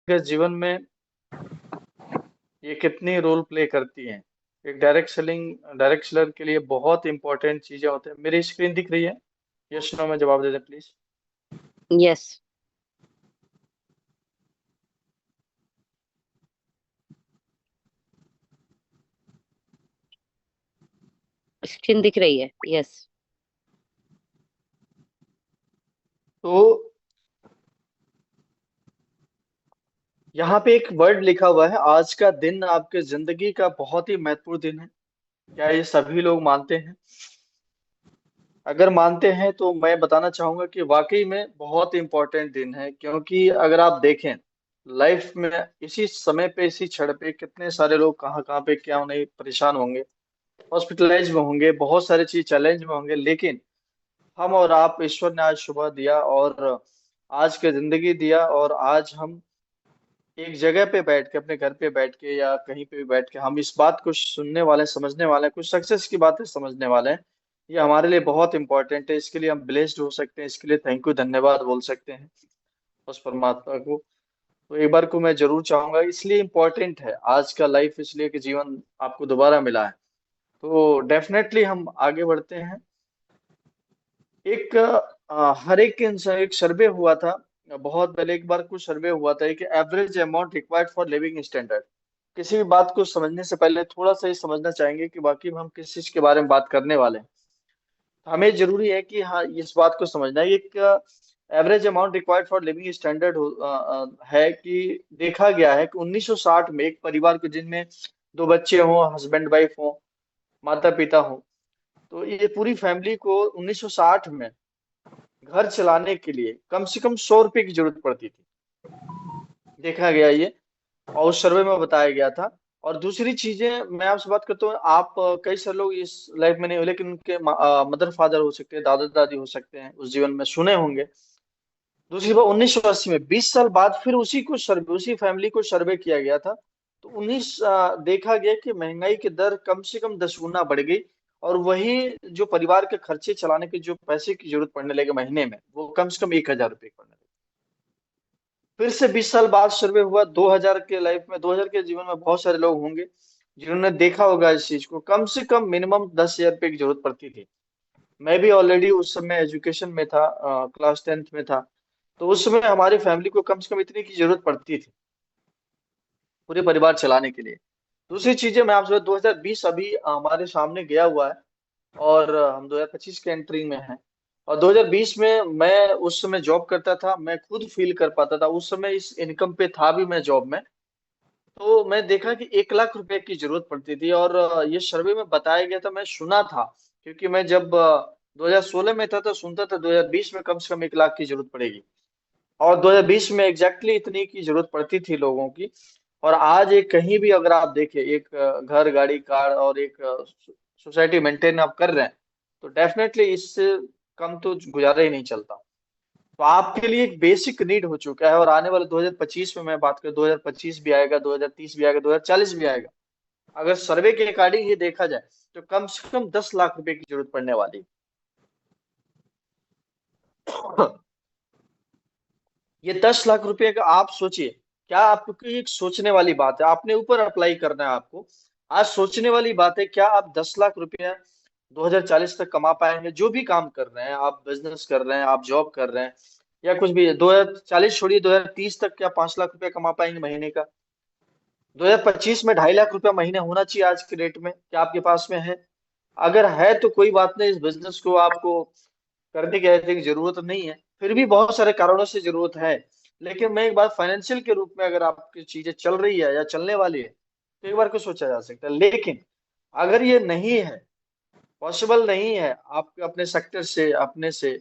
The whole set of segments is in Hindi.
के जीवन में ये कितनी रोल प्ले करती हैं। एक डायरेक्ट सेलर के लिए बहुत इंपॉर्टेंट चीजें होते हैं। मेरी स्क्रीन दिख रही है? यस नो में जवाब दे दें प्लीज। यस, स्क्रीन दिख रही है। यस। तो यहाँ पे एक वर्ड लिखा हुआ है, आज का दिन आपके जिंदगी का बहुत ही महत्वपूर्ण दिन है। क्या ये सभी लोग मानते हैं? अगर मानते हैं तो मैं बताना चाहूंगा कि वाकई में बहुत इंपॉर्टेंट दिन है, क्योंकि अगर आप देखें लाइफ में इसी समय पे इसी क्षण पे कितने सारे लोग कहाँ कहाँ पे क्या नहीं परेशान होंगे, हॉस्पिटलाइज में होंगे, बहुत सारी चीज चैलेंज में होंगे, लेकिन हम और आप, ईश्वर ने आज सुबह दिया और आज की जिंदगी दिया, और आज हम एक जगह पे बैठ के, अपने घर पे बैठ के या कहीं पे भी बैठ के हम इस बात को सुनने वाले हैं, समझने वाले हैं, कुछ सक्सेस की बातें समझने वाले हैं। ये हमारे लिए बहुत इंपॉर्टेंट है। इसके लिए हम ब्लेस्ड हो सकते हैं, इसके लिए थैंक यू, धन्यवाद बोल सकते हैं उस परमात्मा को। तो एक बार को मैं जरूर चाहूंगा, इसलिए इम्पोर्टेंट है आज का लाइफ, इसलिए कि जीवन आपको दोबारा मिला है। तो डेफिनेटली हम आगे बढ़ते हैं। एक हर एक इंसान, एक सर्वे हुआ था बहुत पहले, एक बार कुछ सर्वे हुआ था कि average amount required for living standard. किसी भी बात को समझने से पहले थोड़ा सा ये समझना चाहेंगे कि बाकी में हम किस चीज के बारे में बात करने वाले हैं। हमें जरूरी है कि हाँ, इस बात को समझना है। एक average amount required for living standard है कि देखा गया है कि 1960 में एक परिवार के जिनमें दो बच्चे हों, हस्बैंड वाइफ हों, माता पिता हों, तो ये पूरी फैमिली को 1960 में घर चलाने के लिए कम से कम 100 रुपए की जरूरत पड़ती थी। देखा गया ये, और उस सर्वे में बताया गया था। और दूसरी चीजें मैं आपसे बात करता हूँ, आप कई सारे लोग इस लाइफ में नहीं हो, लेकिन उनके मदर फादर हो सकते हैं, दादा दादी हो सकते हैं, उस जीवन में सुने होंगे। दूसरी बात, 1980 में 20 साल बाद फिर उसी फैमिली को सर्वे किया गया था। तो देखा गया कि महंगाई की दर कम से कम 10 गुना बढ़ गई, और वही जो परिवार के खर्चे चलाने के जो पैसे की जरूरत पड़ने लगे महीने में, वो कम से कम 1,000 रुपये पड़ने लगे। फिर से 20 साल बाद सर्वे हुआ 2000 के लाइफ में, 2000 के जीवन में बहुत सारे लोग होंगे जिन्होंने देखा होगा इस चीज को, कम से कम मिनिमम 10,000 रुपये की जरूरत पड़ती थी। मैं भी ऑलरेडी उस समय एजुकेशन में था, क्लास 10th में था। तो उस समय हमारी फैमिली को कम से कम इतनी की जरूरत पड़ती थी पूरे परिवार चलाने के लिए। दूसरी चीजें मैं आपसे, 2020 अभी हमारे सामने गया हुआ है, और हम 2025 के एंट्री में हैं। और 2020 में मैं उस समय जॉब करता था, मैं खुद फील कर पाता था उस समय, इस इनकम पे था भी मैं जॉब में। तो मैं देखा कि 1 लाख रुपए की जरूरत पड़ती थी, और ये सर्वे में बताया गया था, मैं सुना था, क्योंकि मैं जब 2016 में था तो सुनता था 2020 में कम से कम 1 लाख की जरूरत पड़ेगी, और 2020 में एग्जैक्टली इतनी की जरूरत पड़ती थी लोगों की। और आज एक कहीं भी अगर आप देखें, एक घर, गाड़ी, कार और एक सोसाइटी मेंटेन आप कर रहे हैं, तो डेफिनेटली इससे कम तो गुजारा ही नहीं चलता। तो आपके लिए एक बेसिक नीड हो चुका है, और आने वाले 2025 में मैं बात करूं, 2025 भी आएगा, 2030 भी आएगा, 2040 भी आएगा। अगर सर्वे के अकॉर्डिंग ये देखा जाए तो कम से कम 10 लाख रुपए की जरूरत पड़ने वाली है। ये 10 लाख रुपए का आप सोचिए, क्या आपकी एक सोचने वाली बात है, आपने ऊपर अप्लाई करना है आपको। आज सोचने वाली बात है, क्या आप 10 लाख रुपया 2040 तक कमा पाएंगे? जो भी काम कर रहे हैं, आप बिजनेस कर रहे हैं, आप जॉब कर रहे हैं, या कुछ भी, 2040 छोड़िए, 2030 तक क्या 5 लाख रुपया कमा पाएंगे महीने का? 2025 में 2.5 लाख रुपया महीने होना चाहिए आज के रेट में, क्या आपके पास में है? अगर है तो कोई बात नहीं, इस बिजनेस को आपको करने की आई थिंक जरूरत नहीं है, फिर भी बहुत सारे कारणों से जरूरत है। लेकिन मैं एक बात, फाइनेंशियल के रूप में अगर आपकी चीजें चल रही है या चलने वाली है, तो एक बार को सोचा जा सकता है। लेकिन अगर ये नहीं है, पॉसिबल नहीं है आपके अपने सेक्टर से, अपने से,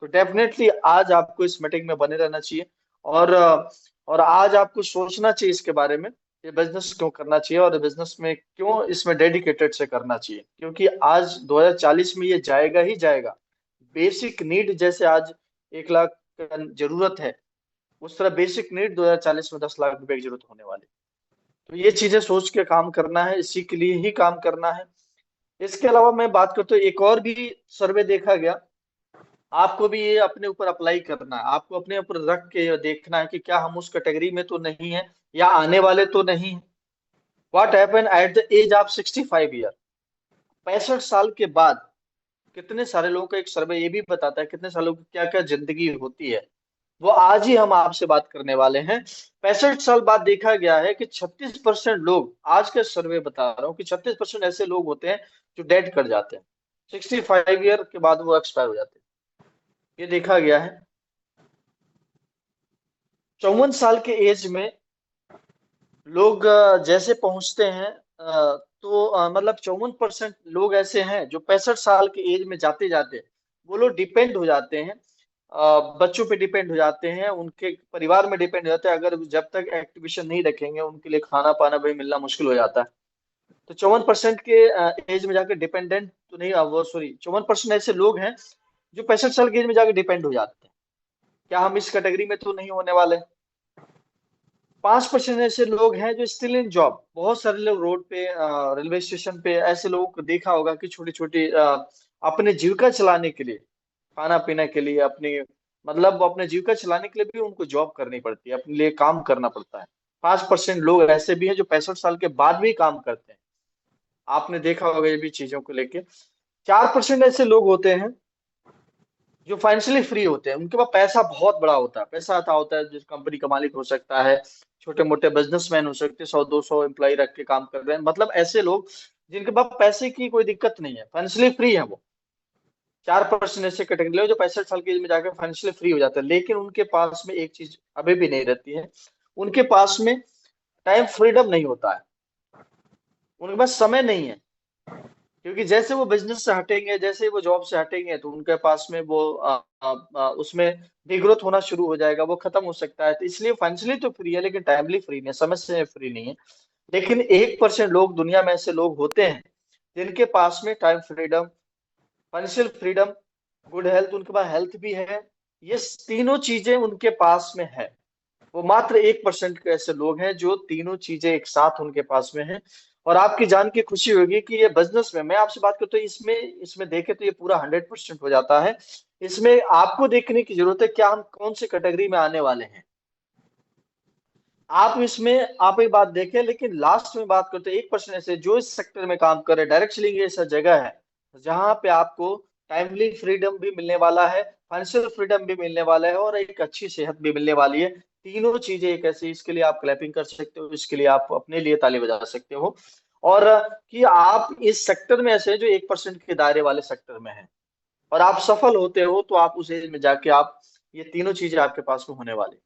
तो डेफिनेटली आज आपको इस मीटिंग में बने रहना चाहिए। और आज आपको सोचना चाहिए इसके बारे में, ये बिजनेस क्यों करना चाहिए, और बिजनेस में क्यों इसमें डेडिकेटेड से करना चाहिए, क्योंकि आज 2040 में ये जाएगा ही जाएगा। बेसिक नीड जैसे आज 1 लाख का जरूरत है, उस तरह बेसिक नीड 2040 में 10 लाख रुपए की जरूरत होने वाली। तो ये चीजें सोच के काम करना है, इसी के लिए ही काम करना है। इसके अलावा मैं बात करता हूँ, एक और भी सर्वे देखा गया आपको भी ये अपने ऊपर अप्लाई करना है, आपको अपने ऊपर रख के देखना है कि क्या हम उस कैटेगरी में तो नहीं है, या आने वाले तो नहीं है। What happen at the age of 65 year, 65 साल के बाद कितने सारे लोगों का एक सर्वे ये भी बताता है कितने सालों की क्या क्या जिंदगी होती है, वो आज ही हम आपसे बात करने वाले हैं। 65 साल बाद देखा गया है कि 36% लोग, आज का सर्वे बता रहा हूँ कि 36% ऐसे लोग होते हैं जो डेड कर जाते हैं, 65 ईयर के बाद वो एक्सपायर हो जाते हैं, ये देखा गया है। 54 साल के एज में लोग जैसे पहुंचते हैं, तो मतलब 54% लोग ऐसे हैं जो 65 साल के एज में जाते जाते वो लोग डिपेंड हो जाते हैं, बच्चों पे डिपेंड हो जाते हैं, उनके परिवार में डिपेंड हो जाते हैं। अगर जब तक एक्टिवेशन नहीं रखेंगे उनके लिए खाना पाना भी मिलना मुश्किल हो जाता है। तो 54% के एज में जाकर डिपेंडेंट तो नहीं, वो सॉरी, 54% ऐसे लोग हैं जो 65 साल की एज में जाकर डिपेंड हो जाते हैं। क्या हम इस कैटेगरी में तो नहीं होने वाले? 5% ऐसे लोग हैं जो स्टिल इन जॉब, बहुत सारे लोग रोड पे, रेलवे स्टेशन पे, ऐसे लोगों को देखा होगा कि छोटी छोटी अपने जीविका चलाने के लिए, खाना पीना के लिए, अपनी मतलब अपने जीविका चलाने के लिए भी उनको जॉब करनी पड़ती है, अपने लिए काम करना पड़ता है। 5% लोग ऐसे भी हैं जो 65 साल के बाद भी काम करते हैं, आपने देखा होगा ये भी चीजों को लेके। 4% ऐसे लोग होते हैं जो फाइनेंशियली फ्री होते हैं, उनके पास पैसा बहुत बड़ा होता है, पैसा आता होता है, जिस कंपनी का मालिक हो सकता है, छोटे मोटे बिजनेसमैन हो सकते हैं, 100 200 एम्प्लॉय रख के काम कर रहे हैं, मतलब ऐसे लोग जिनके पास पैसे की कोई दिक्कत नहीं है, फाइनेंशियली फ्री है वो। 4% ऐसे कैटेगरी लोग जो 65 साल की एज में जाकर फाइनेंशियली फ्री हो जाते हैं, लेकिन उनके पास में एक चीज अभी भी नहीं रहती है, उनके पास में टाइम फ्रीडम नहीं होता है, उनके पास समय नहीं है। क्योंकि जैसे वो बिजनेस से हटेंगे, जैसे वो जॉब से हटेंगे, तो उनके पास में वो उसमें डिग्रोथ होना शुरू हो जाएगा, वो खत्म हो सकता है। तो इसलिए फाइनेंशियली तो फ्री है लेकिन टाइमली फ्री नहीं है, समय से फ्री नहीं है। लेकिन 1% लोग दुनिया में ऐसे लोग होते हैं जिनके पास में time freedom, financial freedom, good health, उनके पास हेल्थ भी है, ये तीनों चीजें उनके पास में है। वो मात्र 1% के ऐसे लोग हैं जो तीनों चीजें एक साथ उनके पास में है। और आपकी जान की खुशी होगी कि ये बिजनेस में मैं आपसे बात करता हूँ, इसमें इसमें देखे तो ये पूरा 100% हो जाता है। इसमें आपको देखने की जरूरत है क्या हम कौन सी कैटेगरी में आने वाले हैं। आप इसमें आप एक बात देखें, लेकिन लास्ट में बात करते हैं 1% ऐसे जो इस सेक्टर में काम कर रहे हैं। डायरेक्ट सेलिंग ऐसा जगह है जहां पे आपको टाइमली फ्रीडम भी मिलने वाला है, फाइनेंशियल फ्रीडम भी मिलने वाला है, और एक अच्छी सेहत भी मिलने वाली है। तीनों चीजें एक ऐसी, इसके लिए आप क्लैपिंग कर सकते हो, इसके लिए आप अपने लिए ताली बजा सकते हो। और कि आप इस सेक्टर में ऐसे हैं जो 1% के दायरे वाले सेक्टर में है, और आप सफल होते हो तो आप उस एज में जाके आप ये तीनों चीजें आपके पास में होने वाली।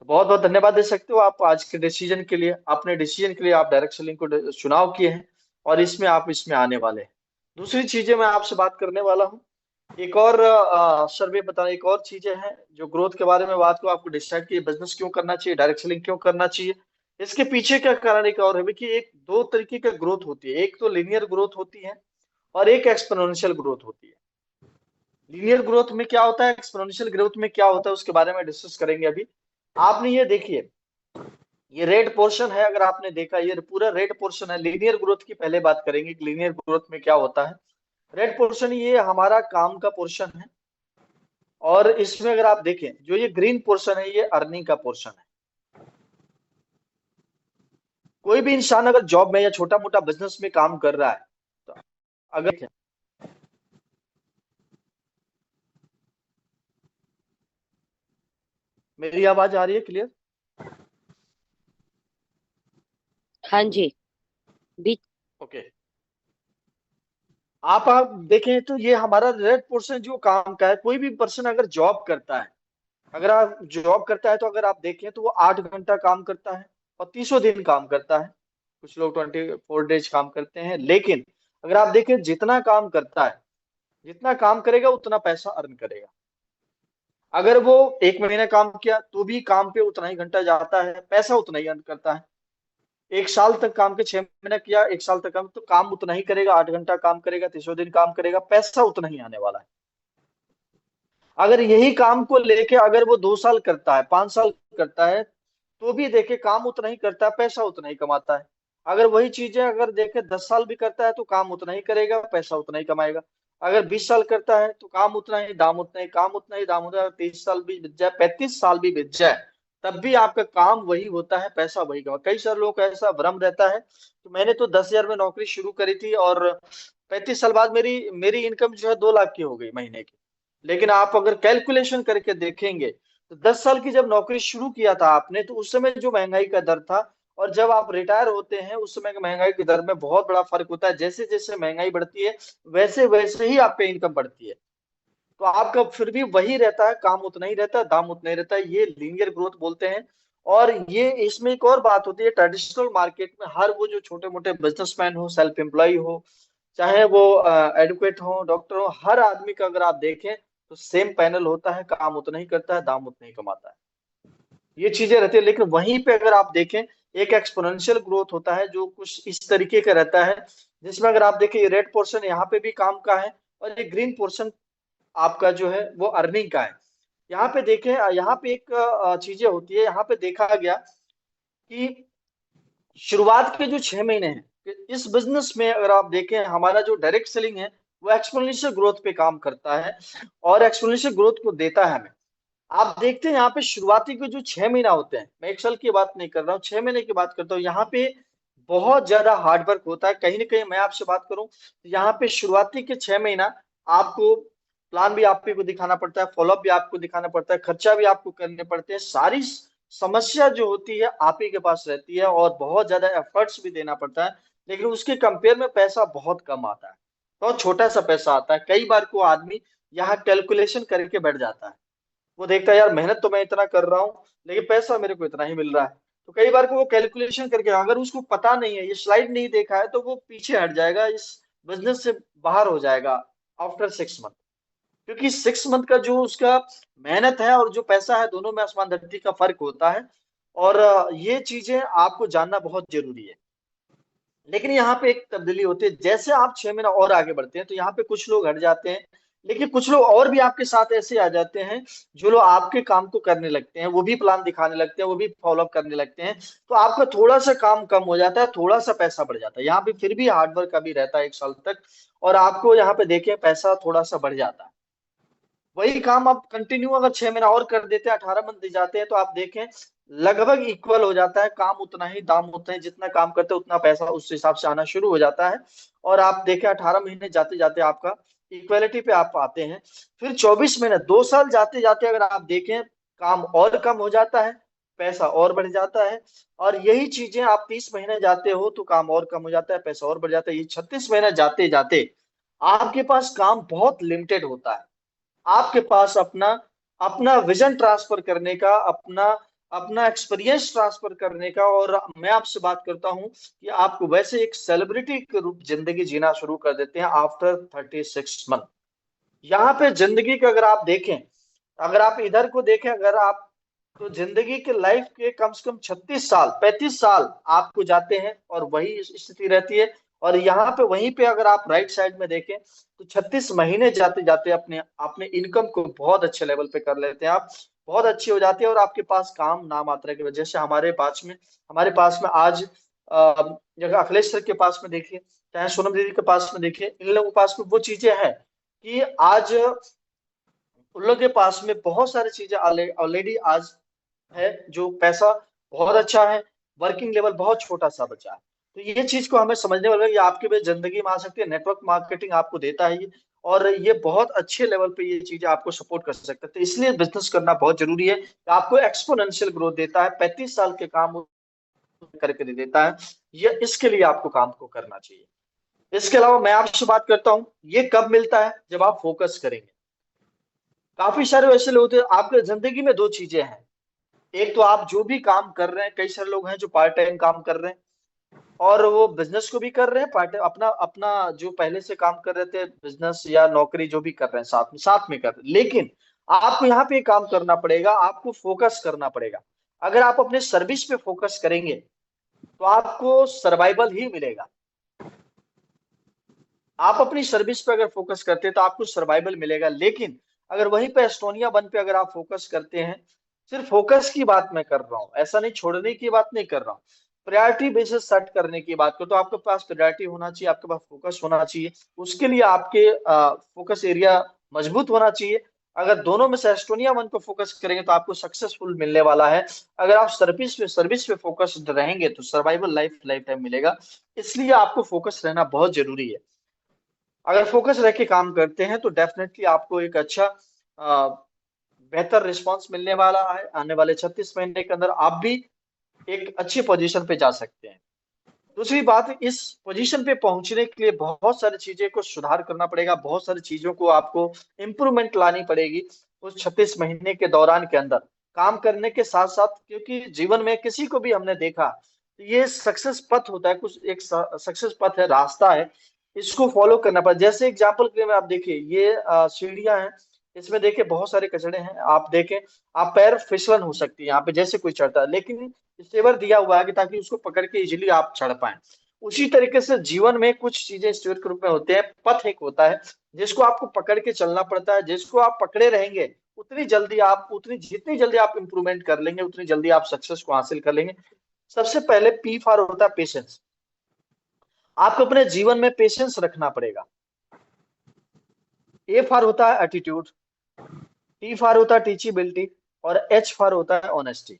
बहुत बहुत धन्यवाद दे सकते हो आप आज के डिसीजन के लिए, अपने डिसीजन के लिए आप डायरेक्ट सेलिंग को चुनाव किए हैं, और इसमें आप इसमें आने वाले हैं। दूसरी चीजें मैं आपसे बात करने वाला हूँ, एक और सर्वे बताना, एक और चीजें हैं जो ग्रोथ के बारे में बात को आपको डिसाइड किए बिजनेस क्यों करना चाहिए, डायरेक्ट सेलिंग क्यों करना चाहिए। इसके पीछे का कारण एक और है कि एक दो तरीके का ग्रोथ होती है, एक तो लीनियर ग्रोथ होती है और एक एक्सपोनेंशियल ग्रोथ होती है। लीनियर ग्रोथ में क्या होता है, एक्सपोनेंशियल ग्रोथ में क्या होता है, उसके बारे में डिस्कस करेंगे अभी। आपने ये देखिए, ये रेड पोर्शन है, अगर आपने देखा ये पूरा रेड पोर्शन है। लीनियर ग्रोथ की पहले बात करेंगे कि लीनियर ग्रोथ में क्या होता है। रेड पोर्शन ये हमारा काम का पोर्शन है, और इसमें अगर आप देखें जो ये ग्रीन पोर्शन है ये अर्निंग का पोर्शन है। कोई भी इंसान अगर जॉब में या छोटा मोटा बिजनेस में काम कर रहा है, तो अगर मेरी आवाज आ रही है क्लियर? हाँ जी। बीच। ओके, आप देखें तो ये हमारा रेड पोर्शन जो काम का है। कोई भी पर्सन अगर जॉब करता है, अगर आप जॉब करता है तो अगर आप देखें तो वो 8 घंटा काम करता है और 30 दिन काम करता है। कुछ लोग 24 डेज काम करते हैं, लेकिन अगर आप देखें जितना काम करता है, जितना काम करेगा उतना पैसा अर्न करेगा। अगर वो 1 महीना काम किया तो भी काम पे उतना ही घंटा जाता है, पैसा उतना ही अर्न करता है। 1 साल तक काम के 6 महीना किया, 1 साल तक काम, तो काम उतना ही करेगा, 8 घंटा काम करेगा, 30 दिन काम करेगा, पैसा उतना ही आने वाला है। अगर यही काम को लेके अगर वो 2 साल करता है, 5 साल करता है, तो भी देखे काम उतना ही करता है, पैसा उतना ही कमाता है। अगर वही चीजें अगर देखे 10 साल भी करता है तो काम उतना ही करेगा, पैसा उतना ही कमाएगा। अगर 20 साल करता है तो काम उतना ही, दाम उतना ही, काम उतना ही, दाम उतना ही। 30 साल भी बीत जाए, 35 साल भी बीत जाए, तब भी आपका काम वही होता है, पैसा वही कमा। कई सारे लोग का ऐसा भ्रम रहता है, तो मैंने तो 10,000 में नौकरी शुरू करी थी और 35 साल बाद मेरी मेरी इनकम जो है 2 लाख की हो गई महीने की। लेकिन आप अगर कैलकुलेशन करके देखेंगे तो 10 साल की जब नौकरी शुरू किया था आपने, तो उस समय जो महंगाई का दर था और जब आप रिटायर होते हैं उस समय की महंगाई की दर में बहुत बड़ा फर्क होता है। जैसे जैसे महंगाई बढ़ती है वैसे वैसे ही आपका इनकम बढ़ती है। तो आपका फिर भी वही रहता है, काम उतना ही रहता है, दाम उतना ही रहता है। ये लीनियर ग्रोथ बोलते हैं। और ये इसमें एक और बात होती है, ट्रेडिशनल मार्केट में हर वो जो छोटे मोटे बिजनेसमैन हो, सेल्फ एम्प्लॉय हो, चाहे वो एडवोकेट हो, डॉक्टर हो, हर आदमी का अगर आप देखें तो सेम पैनल होता है, काम उतना ही करता है, दाम उतना ही कमाता है। ये चीजें रहती है। लेकिन वहीं पे अगर आप देखें, एक एक्सपोनेंशियल ग्रोथ होता है जो कुछ इस तरीके का रहता है, जिसमें अगर आप देखें ये रेड पोर्शन यहाँ पे भी काम का है और ये ग्रीन पोर्शन आपका जो है वो अर्निंग का है। यहाँ पे देखें, यहाँ पे एक चीजें होती है, यहाँ पे देखा गया कि शुरुआत के जो 6 महीने हैं कि इस बिजनेस में अगर आप देखें, हमारा जो डायरेक्ट सेलिंग है वो एक्सपोनेंशियल ग्रोथ पे काम करता है और एक्सपोनेंशियल ग्रोथ को देता है हमें। आप देखते हैं यहाँ पे शुरुआती के जो 6 महीना होते हैं, मैं 1 साल की बात नहीं कर रहा हूँ, 6 महीने की बात करता हूँ। यहाँ पे बहुत ज्यादा हार्डवर्क होता है। कहीं ना कहीं मैं आपसे बात करूं तो यहाँ पे शुरुआती के 6 महीना आपको प्लान भी आपको को दिखाना पड़ता है, फॉलोअप भी आपको दिखाना पड़ता है, खर्चा भी आपको करने पड़ते हैं। सारी समस्या जो होती है आप ही के पास रहती है और बहुत ज्यादा एफर्ट्स भी देना पड़ता है। लेकिन उसके कंपेयर में पैसा बहुत कम आता है, बहुत छोटा सा पैसा आता है। कई बार को आदमी यहाँ कैलकुलेशन करके बैठ जाता है, वो देखता है यार मेहनत तो मैं इतना कर रहा हूँ लेकिन पैसा मेरे को इतना ही मिल रहा है। तो कई बार को वो कैलकुलेशन करके, अगर उसको पता नहीं है, ये स्लाइड नहीं देखा है, तो वो पीछे हट जाएगा, इस बिजनेस से बाहर हो जाएगा आफ्टर 6 मंथ। क्योंकि 6 मंथ का जो उसका मेहनत है और जो पैसा है, दोनों में आसमान धरती का फर्क होता है। और ये चीजें आपको जानना बहुत जरूरी है। लेकिन यहाँ पे एक तब्दीली होती है, जैसे आप 6 महीना और आगे बढ़ते हैं तो यहाँ पे कुछ लोग हट जाते हैं, लेकिन कुछ लोग और भी आपके साथ ऐसे आ जाते हैं जो लोग आपके काम को करने लगते हैं, वो भी प्लान दिखाने लगते हैं, वो भी फॉलोअप करने लगते हैं। तो आपका थोड़ा सा काम कम हो जाता है, थोड़ा सा पैसा बढ़ जाता है। यहाँ पे फिर भी हार्डवर्क का भी रहता है 1 साल तक, और आपको यहाँ पे देखें पैसा थोड़ा सा बढ़ जाता है। वही काम आप कंटिन्यू अगर 6 महीना और कर देते हैं, 18 मंथ दे जाते हैं, तो आप देखें लगभग इक्वल हो जाता है। काम उतना ही, दाम उतना ही, जितना काम करते हैं उतना पैसा उस हिसाब से आना शुरू हो जाता है। और आप देखें 18 महीने जाते जाते आपका इक्वलिटी पे आप आते हैं। फिर 24 महीने, 2 साल जाते जाते अगर आप देखें, काम और कम हो जाता है, पैसा और बढ़ जाता है। और यही चीजें आप 30 महीने जाते हो तो काम और कम हो जाता है, पैसा और बढ़ जाता है। ये 36 महीने जाते जाते आपके पास काम बहुत लिमिटेड होता है। आपके पास अपना अपना विजन ट्रांसफर करने का, अपना अपना एक्सपीरियंस ट्रांसफर करने का। और मैं आपसे बात करता हूं कि आपको वैसे एक सेलिब्रिटी के रूप जिंदगी जीना शुरू कर देते हैं आफ्टर 36 मंथ। यहाँ पे जिंदगी का अगर आप देखें, अगर आप इधर को देखें, अगर आप तो जिंदगी के लाइफ के कम से कम 36 साल, 35 साल आपको जाते हैं और वही स्थिति रहती है। और यहाँ पे वहीं पे अगर आप राइट साइड में देखें तो 36 महीने जाते जाते अपने अपने इनकम को बहुत अच्छे लेवल पे कर लेते हैं आप, बहुत अच्छी हो जाती है। और आपके पास काम ना मात्रा की वजह से हमारे पास में आज जगह अखिलेश सर के पास में देखिए, चाहे सोनम दीदी के पास में देखिए, इन लोगों के पास में वो चीजें हैं कि आज उन लोगों के पास में बहुत सारी चीजें ऑलरेडी आज है। जो पैसा बहुत अच्छा है, वर्किंग लेवल बहुत छोटा सा बचा है। तो ये चीज को हमें समझने वाला है, ये आपके भी जिंदगी में आ सकती है। नेटवर्क मार्केटिंग आपको देता है ये, और ये बहुत अच्छे लेवल पे ये चीजें आपको सपोर्ट कर सकते हैं। तो इसलिए बिजनेस करना बहुत जरूरी है। आपको एक्सपोनेंशियल ग्रोथ देता है, 35 साल के काम करके दे देता है। ये इसके लिए आपको काम को करना चाहिए। इसके अलावा मैं आपसे बात करता हूँ, ये कब मिलता है, जब आप फोकस करेंगे। काफी सारे ऐसे लोग होते हैं आपके जिंदगी में, दो चीजें हैं। एक तो आप जो भी काम कर रहे हैं, कई सारे लोग हैं जो पार्ट टाइम काम कर रहे हैं और वो बिजनेस को भी कर रहे हैं, पार्ट अपना अपना जो पहले से काम कर रहे थे बिजनेस या नौकरी जो भी कर रहे हैं साथ में कर रहे हैं। लेकिन आपको यहाँ पे काम करना पड़ेगा, आपको फोकस करना पड़ेगा। अगर आप अपने सर्विस पे फोकस करेंगे तो आपको सर्वाइवल ही मिलेगा। आप अपनी सर्विस पे अगर फोकस करते हैं तो आपको सर्वाइवल मिलेगा। लेकिन अगर वहीं पे एस्टोनिया वन पे अगर आप फोकस करते हैं, सिर्फ फोकस की बात मैं कर रहा हूं, ऐसा नहीं छोड़ने की बात नहीं कर रहा हूं, प्रायोरिटी बेसिस सेट करने की बात करो तो आपके पास प्रायोरिटी होना चाहिए, आपके पास फोकस होना चाहिए। उसके लिए आपके फोकस एरिया मजबूत होना चाहिए। अगर दोनों में से एस्टोनिया वन को फोकस करेंगे तो आपको सक्सेसफुल मिलने वाला है। अगर आप सर्विस पे फोकस्ड रहेंगे तो सर्वाइवल लाइफ टाइम मिलेगा। इसलिए आपको फोकस रहना बहुत जरूरी है। अगर फोकस रह के काम करते हैं तो डेफिनेटली आपको एक अच्छा बेहतर रिस्पॉन्स मिलने वाला है। आने वाले 36 महीने के अंदर आप भी एक अच्छी पोजीशन पे जा सकते हैं। दूसरी बात, इस पोजीशन पे पहुंचने के लिए बहुत सारी चीजें को सुधार करना पड़ेगा, बहुत सारी चीजों को आपको इम्प्रूवमेंट लानी पड़ेगी उस 36 महीने के दौरान के अंदर काम करने के साथ साथ। क्योंकि जीवन में किसी को भी हमने देखा, ये सक्सेस पथ होता है, कुछ एक सक्सेस पथ है, रास्ता है, इसको फॉलो करना पड़ेगा। जैसे एग्जाम्पल के लिए में आप देखिए, ये सीढ़ियां हैं, इसमें देखिए बहुत सारे कचड़े हैं, आप देखें, आप पैर फिसलन हो सकती है यहाँ पे जैसे कोई चढ़ता है, लेकिन स्टेवर दिया हुआ है कि ताकि उसको पकड़ के इजीली आप चढ़ पाए। उसी तरीके से जीवन में कुछ चीजें स्टेवर के रूप में होते हैं, पथ एक होता है जिसको आपको पकड़ के चलना पड़ता है। जिसको आप पकड़े रहेंगे उतनी जितनी जल्दी आप इंप्रूवमेंट कर लेंगे, उतनी जल्दी आप सक्सेस को हासिल कर लेंगे। सबसे पहले पी फॉर होता है पेशेंस। आपको अपने जीवन में पेशेंस रखना पड़ेगा। ए फॉर होता है एटीट्यूड, टी फॉर होता है टीचिबिलिटी, और एच फॉर होता है ऑनेस्टी।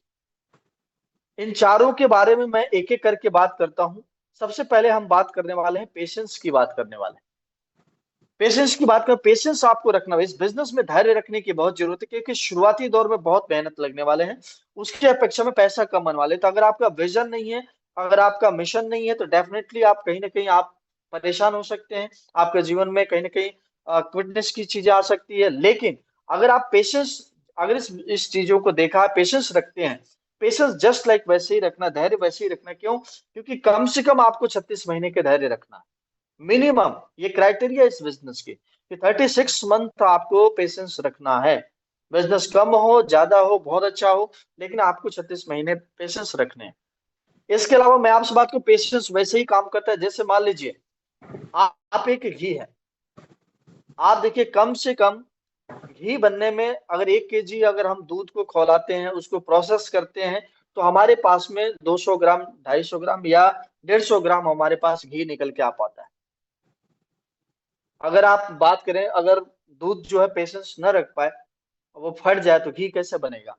इन चारों के बारे में मैं एक एक करके बात करता हूं। सबसे पहले हम बात करने वाले हैं पेशेंस की, बात करने वाले हैं पेशेंस की बात करें। पेशेंस आपको रखना है, इस बिजनेस में धैर्य रखने की बहुत जरूरत है, क्योंकि शुरुआती दौर में बहुत मेहनत लगने वाले हैं, उसकी अपेक्षा में पैसा कम आने वाले। तो अगर आपका विजन नहीं है, अगर आपका मिशन नहीं है, तो डेफिनेटली आप कहीं ना कहीं आप परेशान हो सकते हैं। आपके जीवन में कहीं ना कहीं क्विटनेस की चीजें आ सकती है। लेकिन अगर आप पेशेंस, अगर इस चीजों को देखा, पेशेंस रखते हैं, पेशेंस जस्ट लाइक वैसे ही रखना, धैर्य वैसे ही रखना। क्यों? क्योंकि कम से कम आपको 36 महीने के धैर्य रखना है, मिनिमम। ये क्राइटेरिया इस बिजनेस की कि 36 मंथ आपको पेशेंस रखना है। बिजनेस कम हो, ज्यादा हो, बहुत अच्छा हो, लेकिन आपको 36 महीने पेशेंस रखने हैं। इसके अलावा मैं आपसे बात करूं, पेशेंस वैसे ही काम करता है जैसे मान लीजिए आप एक घी है। आप देखिए, कम से कम घी बनने में अगर 1 kg अगर हम दूध को खौलाते हैं, उसको प्रोसेस करते हैं, तो हमारे पास में 200 ग्राम, 250 ग्राम या 150 ग्राम हमारे पास घी निकल के आ पाता है। अगर आप बात करें, अगर दूध जो है पेशेंस न रख पाए, वो फट जाए, तो घी कैसे बनेगा?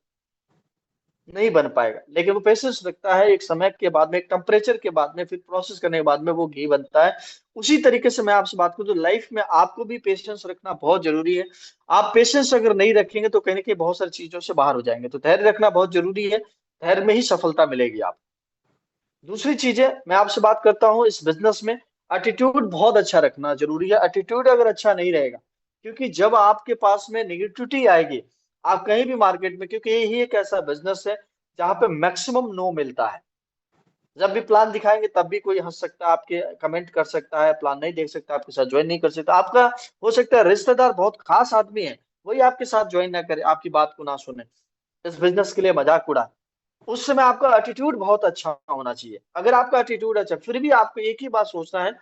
नहीं बन पाएगा। लेकिन वो पेशेंस रखता है, एक समय के बाद में, एक टेम्परेचर के बाद में, फिर प्रोसेस करने के बाद में वो घी बनता है। उसी तरीके से मैं आपसे बात करूं तो लाइफ में आपको भी पेशेंस रखना बहुत जरूरी है। आप पेशेंस अगर नहीं रखेंगे तो कहीं ना कहीं बहुत सारी चीजों से बाहर हो जाएंगे। तो धैर्य रखना बहुत जरूरी है, धैर्य में ही सफलता मिलेगी आप। दूसरी चीजें मैं आपसे बात करता हूँ, इस बिजनेस में एटीट्यूड बहुत अच्छा रखना जरूरी है। एटीट्यूड अगर अच्छा नहीं रहेगा, क्योंकि जब आपके पास में निगेटिविटी आएगी, आप कहीं भी मार्केट में, क्योंकि यही एक ऐसा बिजनेस है जहां पे मैक्सिमम नो मिलता है। जब भी प्लान दिखाएंगे तब भी कोई हंस सकता है, आपके कमेंट कर सकता है, प्लान नहीं देख सकता, आपके साथ ज्वाइन नहीं कर सकता। आपका हो सकता है रिश्तेदार बहुत खास आदमी है, वही आपके साथ ज्वाइन ना करे, आपकी बात को ना सुने, इस बिजनेस के लिए मजाक उड़ाए। उस समय आपका एटीट्यूड बहुत अच्छा होना चाहिए। अगर आपका एटीट्यूड अच्छा, फिर भी आपको एक ही बात सोचना है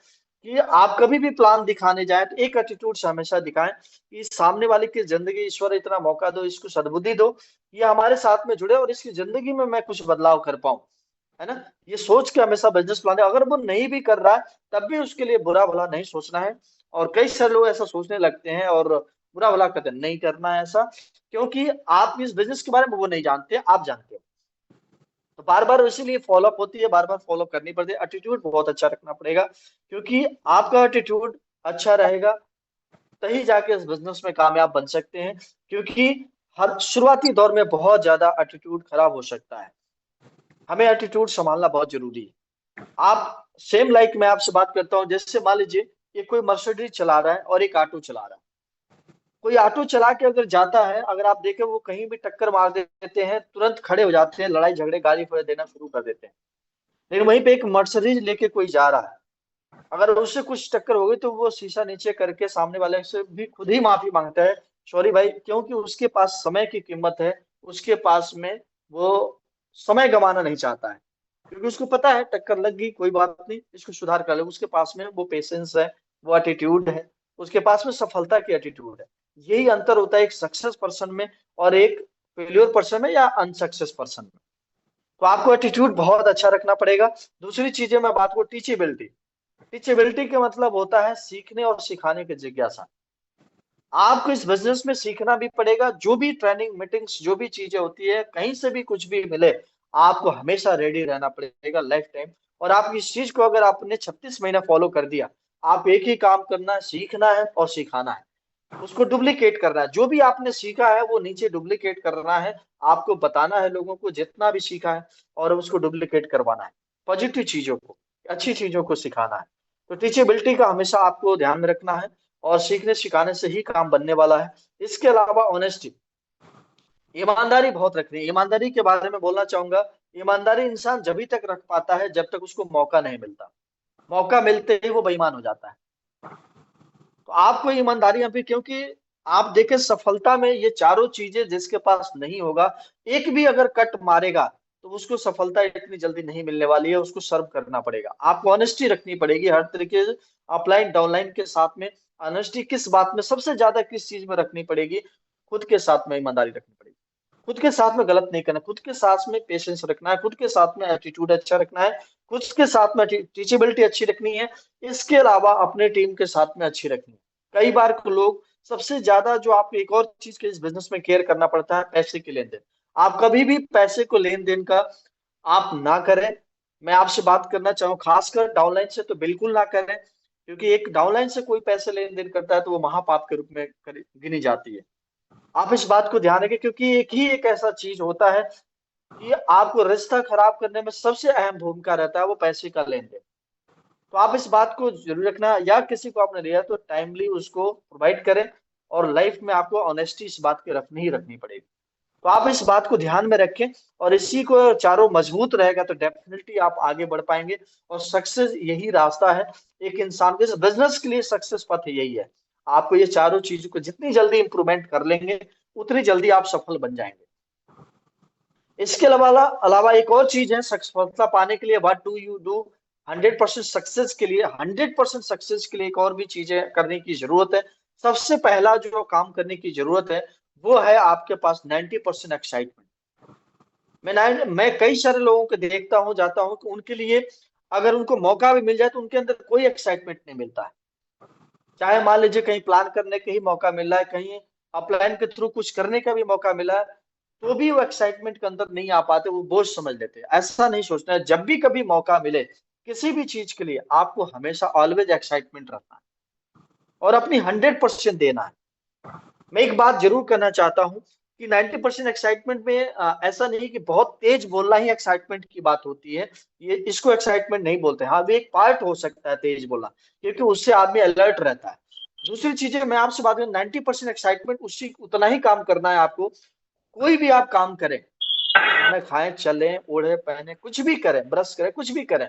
कि आप कभी भी प्लान दिखाने जाए तो एक एटीट्यूड से हमेशा दिखाएं कि सामने वाले की जिंदगी, ईश्वर इतना मौका दो, इसको सद्बुद्धि दो, ये हमारे साथ में जुड़े और इसकी जिंदगी में मैं कुछ बदलाव कर पाऊं, है ना। ये सोच के हमेशा बिजनेस प्लान, अगर वो नहीं भी कर रहा है तब भी उसके लिए बुरा भला नहीं सोचना है। और कई सारे लोग ऐसा सोचने लगते हैं और बुरा भला कहते हैं, नहीं करना है ऐसा, क्योंकि आप इस बिजनेस के बारे में वो नहीं जानते, आप जानते हो। तो बार बार इसीलिए फॉलोअप होती है, बार बार फॉलोअप करनी पड़ती है। एटीट्यूड बहुत अच्छा रखना पड़ेगा, क्योंकि आपका एटीट्यूड अच्छा रहेगा तभी जाके इस बिजनेस में कामयाब बन सकते हैं। क्योंकि हर शुरुआती दौर में बहुत ज्यादा एटीट्यूड खराब हो सकता है, हमें एटीट्यूड संभालना बहुत जरूरी है। आप सेम लाइक मैं आपसे बात करता हूँ, जैसे मान लीजिए ये कोई मर्सिडीज चला रहा है और एक ऑटो चला रहा है। कोई ऑटो चला के अगर जाता है, अगर आप देखें, वो कहीं भी टक्कर मार देते हैं, तुरंत खड़े हो जाते हैं, लड़ाई झगड़े गाली फोड़े देना शुरू कर देते हैं। लेकिन वहीं पे एक मर्सिडीज लेके कोई जा रहा है, अगर उससे कुछ टक्कर हो गई तो वो शीशा नीचे करके सामने वाले से भी खुद ही माफी मांगता है, सॉरी भाई, क्योंकि उसके पास समय की कीमत है। उसके पास में वो समय गंवाना नहीं चाहता है, क्योंकि उसको पता है टक्कर लग गई, कोई बात नहीं, इसको सुधार कर ले। उसके पास में वो पेशेंस है, वो एटीट्यूड है, उसके पास में सफलता की एटीट्यूड है। यही अंतर होता है एक सक्सेस पर्सन में और एक फेल्योर पर्सन में या अनसक्सेस पर्सन में। तो आपको एटीट्यूड बहुत अच्छा रखना पड़ेगा। दूसरी चीजें मैं बात को टीचेबिलिटी। टीचेबिलिटी का मतलब होता है सीखने और सिखाने की जिज्ञासा। आपको इस बिजनेस में सीखना भी पड़ेगा, जो भी ट्रेनिंग मीटिंग्स जो भी चीजें होती है, कहीं से भी कुछ भी मिले, आपको हमेशा रेडी रहना पड़ेगा लाइफ टाइम। और आप इस चीज को अगर आपने 36 महीना फॉलो कर दिया, आप एक ही काम करना है, सीखना है और सिखाना है, उसको डुप्लीकेट करना है। जो भी आपने सीखा है वो नीचे डुप्लीकेट करना है, आपको बताना है लोगों को जितना भी सीखा है, और उसको डुप्लीकेट करवाना है। पॉजिटिव चीजों को, अच्छी चीजों को सिखाना है। तो टीचेबिलिटी का हमेशा आपको ध्यान में रखना है, और सीखने सिखाने से ही काम बनने वाला है। इसके अलावा ऑनेस्टी, ईमानदारी बहुत रखनी है। ईमानदारी के बारे में बोलना चाहूंगा, ईमानदारी इंसान जब तक रख पाता है जब तक उसको मौका नहीं मिलता। मौका मिलते ही वो बेईमान हो जाता है। तो आपको ईमानदारी यहाँ पे, क्योंकि आप देखें सफलता में ये चारों चीजें जिसके पास नहीं होगा, एक भी अगर कट मारेगा तो उसको सफलता इतनी जल्दी नहीं मिलने वाली है, उसको सर्व करना पड़ेगा। आपको ऑनेस्टी रखनी पड़ेगी हर तरीके से, अपलाइन डाउनलाइन के साथ में। ऑनेस्टी किस बात में सबसे ज्यादा, किस चीज में रखनी पड़ेगी? खुद के साथ में ईमानदारी रखनी पड़ेगी। खुद के साथ में गलत नहीं करना, खुद के साथ में पेशेंस रखना है, खुद के साथ में एटीट्यूड अच्छा रखना है, खुद के साथ में टीचेबिलिटी अच्छी रखनी है। इसके अलावा अपने टीम के साथ में अच्छी रखनी है। कई बार लोग सबसे ज्यादा, जो आपको एक और चीज के इस बिजनेस में केयर करना पड़ता है, पैसे के लेन देन। आप कभी भी पैसे को लेन देन का आप ना करें। मैं आपसे बात करना चाहूँ खासकर डाउनलाइन से, तो बिल्कुल ना करें, क्योंकि एक डाउनलाइन से कोई पैसे लेन देन करता है तो वो महापाप के रूप में गिनी जाती है। आप इस बात को ध्यान रखें, क्योंकि एक ऐसा चीज होता है कि आपको रिश्ता खराब करने में सबसे अहम भूमिका रहता है, वो पैसे का लेन देन। तो आप इस बात को जरूर रखना, या किसी को आपने लिया तो टाइमली उसको प्रोवाइड करें। और लाइफ में आपको ऑनेस्टी इस बात की रखनी ही रखनी पड़ेगी। तो आप इस बात को ध्यान में रखें, और इसी को चारों मजबूत रहेगा तो डेफिनेटली आप आगे बढ़ पाएंगे। और सक्सेस यही रास्ता है एक इंसान के, बिजनेस के लिए सक्सेस पथ यही है। आपको ये चारों चीजों को जितनी जल्दी इंप्रूवमेंट कर लेंगे, उतनी जल्दी आप सफल बन जाएंगे। इसके अलावा अलावा एक और चीज है सफलता पाने के लिए, what do you do 100% success के लिए। 100% सक्सेस के लिए एक और भी चीजें करने की जरूरत है। सबसे पहला जो काम करने की जरूरत है, वो है आपके पास 90% एक्साइटमेंट। मैं कई सारे लोगों को देखता हूँ, जाता हूँ, कि उनके लिए अगर उनको मौका भी मिल जाए तो उनके अंदर कोई एक्साइटमेंट नहीं मिलता है। चाहे मान लीजिए कहीं प्लान करने का ही मौका मिल रहा है, कहीं अपलाइन के थ्रू कुछ करने का भी मौका मिला है, तो भी वो एक्साइटमेंट के अंदर नहीं आ पाते, वो बोझ समझ लेते हैं। ऐसा नहीं सोचना है, जब भी कभी मौका मिले किसी भी चीज के लिए, आपको हमेशा ऑलवेज एक्साइटमेंट रखना है और अपनी 100% देना है। मैं एक बात जरूर करना चाहता हूँ कि 90% एक्साइटमेंट में ऐसा नहीं कि बहुत तेज बोलना ही एक्साइटमेंट की बात होती है। ये इसको एक्साइटमेंट नहीं बोलते। हाँ, वो एक पार्ट हो सकता है तेज बोलना, क्योंकि उससे आदमी अलर्ट रहता है। दूसरी चीजें मैं आपसे बात करूं, 90% एक्साइटमेंट उसी उतना ही काम करना है आपको। कोई भी आप काम करें, खाना खाएं, चलें, ओढ़े पहने, कुछ भी करें, ब्रश करें, कुछ भी करें,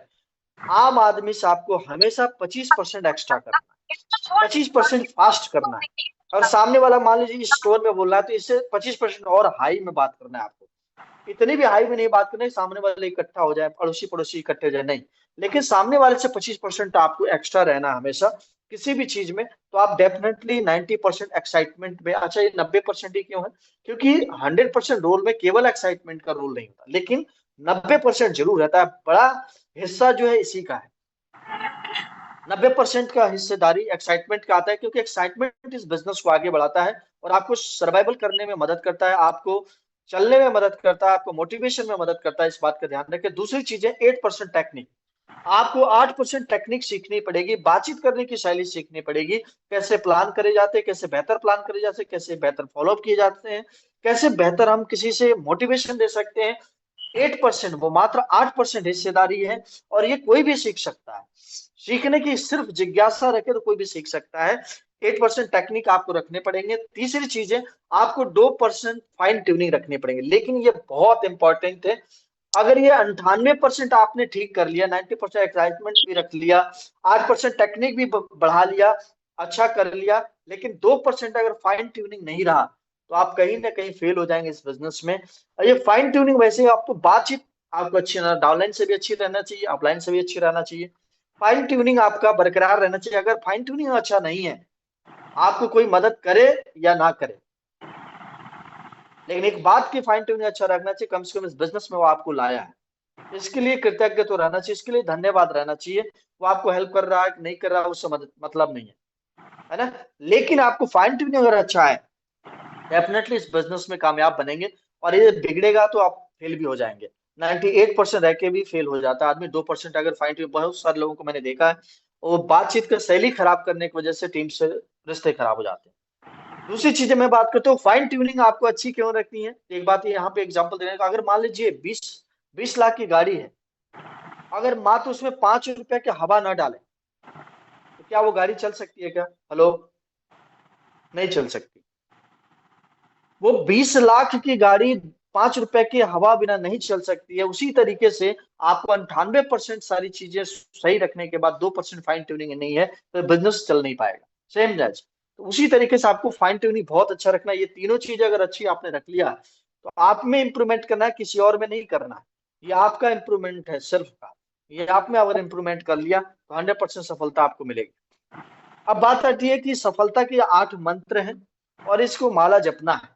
आम आदमी से आपको हमेशा 25% एक्स्ट्रा करना है, 25% फास्ट करना है। और सामने वाला मान लीजिए इस स्टोर में बोल रहा है, तो इससे 25% और हाई में बात करना है आपको। इतनी भी हाई में नहीं बात करना है सामने वाले इकट्ठा हो जाए, पड़ोसी पड़ोसी इकट्ठे हो जाए, नहीं। लेकिन सामने वाले से 25% आपको एक्स्ट्रा रहना है हमेशा किसी भी चीज में। तो आप डेफिनेटली 90% एक्साइटमेंट में, अच्छा ये 90% ही क्यों है, क्योंकि 100% रोल में केवल एक्साइटमेंट का रोल नहीं होता, लेकिन 90% जरूर रहता है। बड़ा हिस्सा जो है इसी का है। 90% का हिस्सेदारी एक्साइटमेंट का आता है, क्योंकि एक्साइटमेंट इस बिजनेस को आगे बढ़ाता है और आपको सर्वाइवल करने में मदद करता है, आपको चलने में मदद करता है, आपको मोटिवेशन में मदद करता है। इस बात का ध्यान रखें। दूसरी चीज है 8% टेक्निक। आपको 8% टेक्निक सीखनी पड़ेगी, बातचीत करने की शैली सीखनी पड़ेगी, कैसे प्लान करे जाते हैं, कैसे बेहतर प्लान करे जाते हैं, कैसे बेहतर फॉलोअप किए जाते हैं, कैसे बेहतर हम किसी से मोटिवेशन दे सकते हैं। 8%, वो मात्र 8% हिस्सेदारी है, और ये कोई भी सीख सकता है। सीखने की सिर्फ जिज्ञासा रखे तो कोई भी सीख सकता है। 8% टेक्निक आपको रखने पड़ेंगे। तीसरी चीज है, आपको 2% फाइन ट्यूनिंग रखनी पड़ेंगे, लेकिन ये बहुत इंपॉर्टेंट है। अगर ये 98% आपने ठीक कर लिया, 90% एक्साइटमेंट भी रख लिया, 8% टेक्निक भी बढ़ा लिया, अच्छा कर लिया, लेकिन 2% अगर फाइन ट्यूनिंग नहीं रहा, तो आप कहीं ना कहीं फेल हो जाएंगे इस बिजनेस में। और ये फाइन ट्यूनिंग वैसे ही, आपको बातचीत आपको अच्छी रहना, डाउनलाइन से भी अच्छी रहना चाहिए, अपलाइन से भी अच्छी रहना चाहिए। फाइन ट्यूनिंग आपका बरकरार रहना चाहिए। अगर फाइन ट्यूनिंग अच्छा नहीं है, आपको कोई मदद करे या ना करे, लेकिन एक बात की फाइन ट्यूनिंग अच्छा रखना चाहिए, कम से कम इस बिजनेस में वो आपको लाया है। इसके लिए कृतज्ञ तो रहना चाहिए, इसके लिए धन्यवाद रहना चाहिए। वो आपको हेल्प कर रहा है कि नहीं कर रहा है उससे मतलब नहीं है ना। लेकिन आपको फाइन ट्यूनिंग अगर अच्छा है, डेफिनेटली इस बिजनेस में कामयाब बनेंगे। और ये बिगड़ेगा तो आप फेल भी हो जाएंगे। 98% रह के भी फेल हो जाता है आदमी। 2% अगर फाइन ट्यूनिंग, बहुत सारे लोगों को मैंने देखा है, वो बातचीत का शैली खराब करने की वजह से टीम से रिश्ते खराब हो जाते हैं। दूसरी चीजें मैं बात करता हूँ, फाइन ट्यूनिंग आपको अच्छी क्यों रखनी है। एक बात यहाँ पे एग्जांपल देने का, अगर मान लीजिए 20 लाख की गाड़ी है, अगर मात्र उसमें 5 रुपए की हवा न डाले तो क्या वो गाड़ी चल सकती है क्या? हेलो, नहीं चल सकती। वो 20 लाख की गाड़ी 5 रुपए की हवा बिना नहीं चल सकती है। उसी तरीके से आपको 98% सारी चीजें सही रखने के बाद 2% फाइन ट्यूनिंग नहीं है तो बिजनेस चल नहीं पाएगा। सेम जज। तो उसी तरीके से आपको फाइन ट्यूनिंग बहुत अच्छा रखना है। ये तीनों चीजें अगर अच्छी आपने रख लिया तो आप में इंप्रूवमेंट करना है, किसी और में नहीं करना है। ये आपका इंप्रूवमेंट है सेल्फ का। ये आप में अगर इंप्रूवमेंट कर लिया तो 100% सफलता आपको मिलेगी। अब बात आती है कि सफलता के 8 मंत्र हैं और इसको माला जपना है।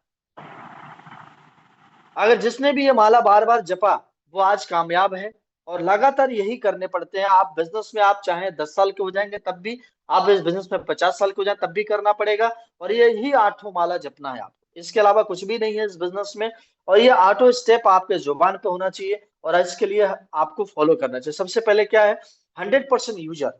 अगर जिसने भी ये माला बार बार जपा वो आज कामयाब है। और लगातार यही करने पड़ते हैं। आप बिजनेस में आप चाहे 10 साल के हो जाएंगे तब भी, आप इस बिजनेस में 50 साल के हो जाए तब भी करना पड़ेगा। और यही 8 माला जपना है आपको, इसके अलावा कुछ भी नहीं है इस बिजनेस में। और ये 8 स्टेप आपके जुबान पे होना चाहिए और इसके लिए आपको फॉलो करना चाहिए। सबसे पहले क्या है? 100% यूजर।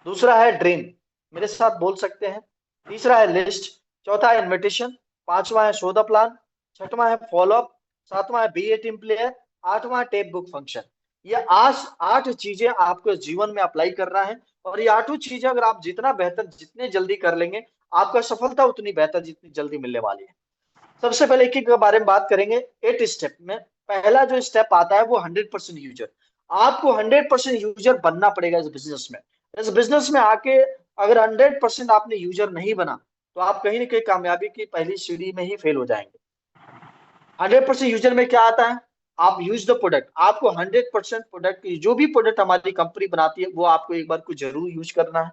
दूसरा है ड्रीम, मेरे साथ बोल सकते हैं। तीसरा है लिस्ट। चौथा है इन्विटेशन। पांचवा है शो द प्लान। छठवां है फॉलो अप। सातवां है बी ए टीम प्लेयर। आठवां टेप बुक फंक्शन। ये आज 8 चीजें आपको जीवन में अप्लाई करना है। और ये 8 चीजें अगर आप जितना बेहतर जितने जल्दी कर लेंगे, आपका सफलता उतनी बेहतर जितनी जल्दी मिलने वाली है। सबसे पहले एक एक के बारे में बात करेंगे। 8 स्टेप में पहला जो स्टेप आता है वो 100% यूजर। आपको 100% यूजर बनना पड़ेगा इस बिजनेस में। इस बिजनेस में आके अगर 100% आपने यूजर नहीं बना तो आप कहीं ना कहीं कामयाबी की पहली सीढ़ी में ही फेल हो जाएंगे। 100% यूजर में क्या आता है? आप यूज द प्रोडक्ट। आपको 100% प्रोडक्ट, जो भी प्रोडक्ट हमारी कंपनी बनाती है वो आपको एक बार को जरूर यूज करना है।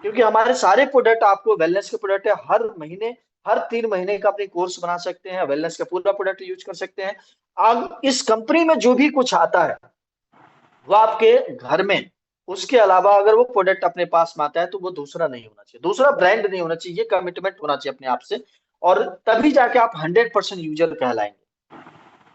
क्योंकि हमारे सारे प्रोडक्ट आपको वेलनेस के प्रोडक्ट है। हर महीने, हर 3 महीने का अपनी कोर्स बना सकते हैं, वेलनेस का पूरा प्रोडक्ट यूज कर सकते हैं। अब इस कंपनी में जो भी कुछ आता है वो आपके घर में, उसके अलावा अगर वो प्रोडक्ट अपने पास में आता है तो वो दूसरा नहीं होना चाहिए, दूसरा ब्रांड नहीं होना चाहिए। ये कमिटमेंट होना चाहिए अपने आप से। और तभी जाके आप 100% यूजर कहलाएंगे।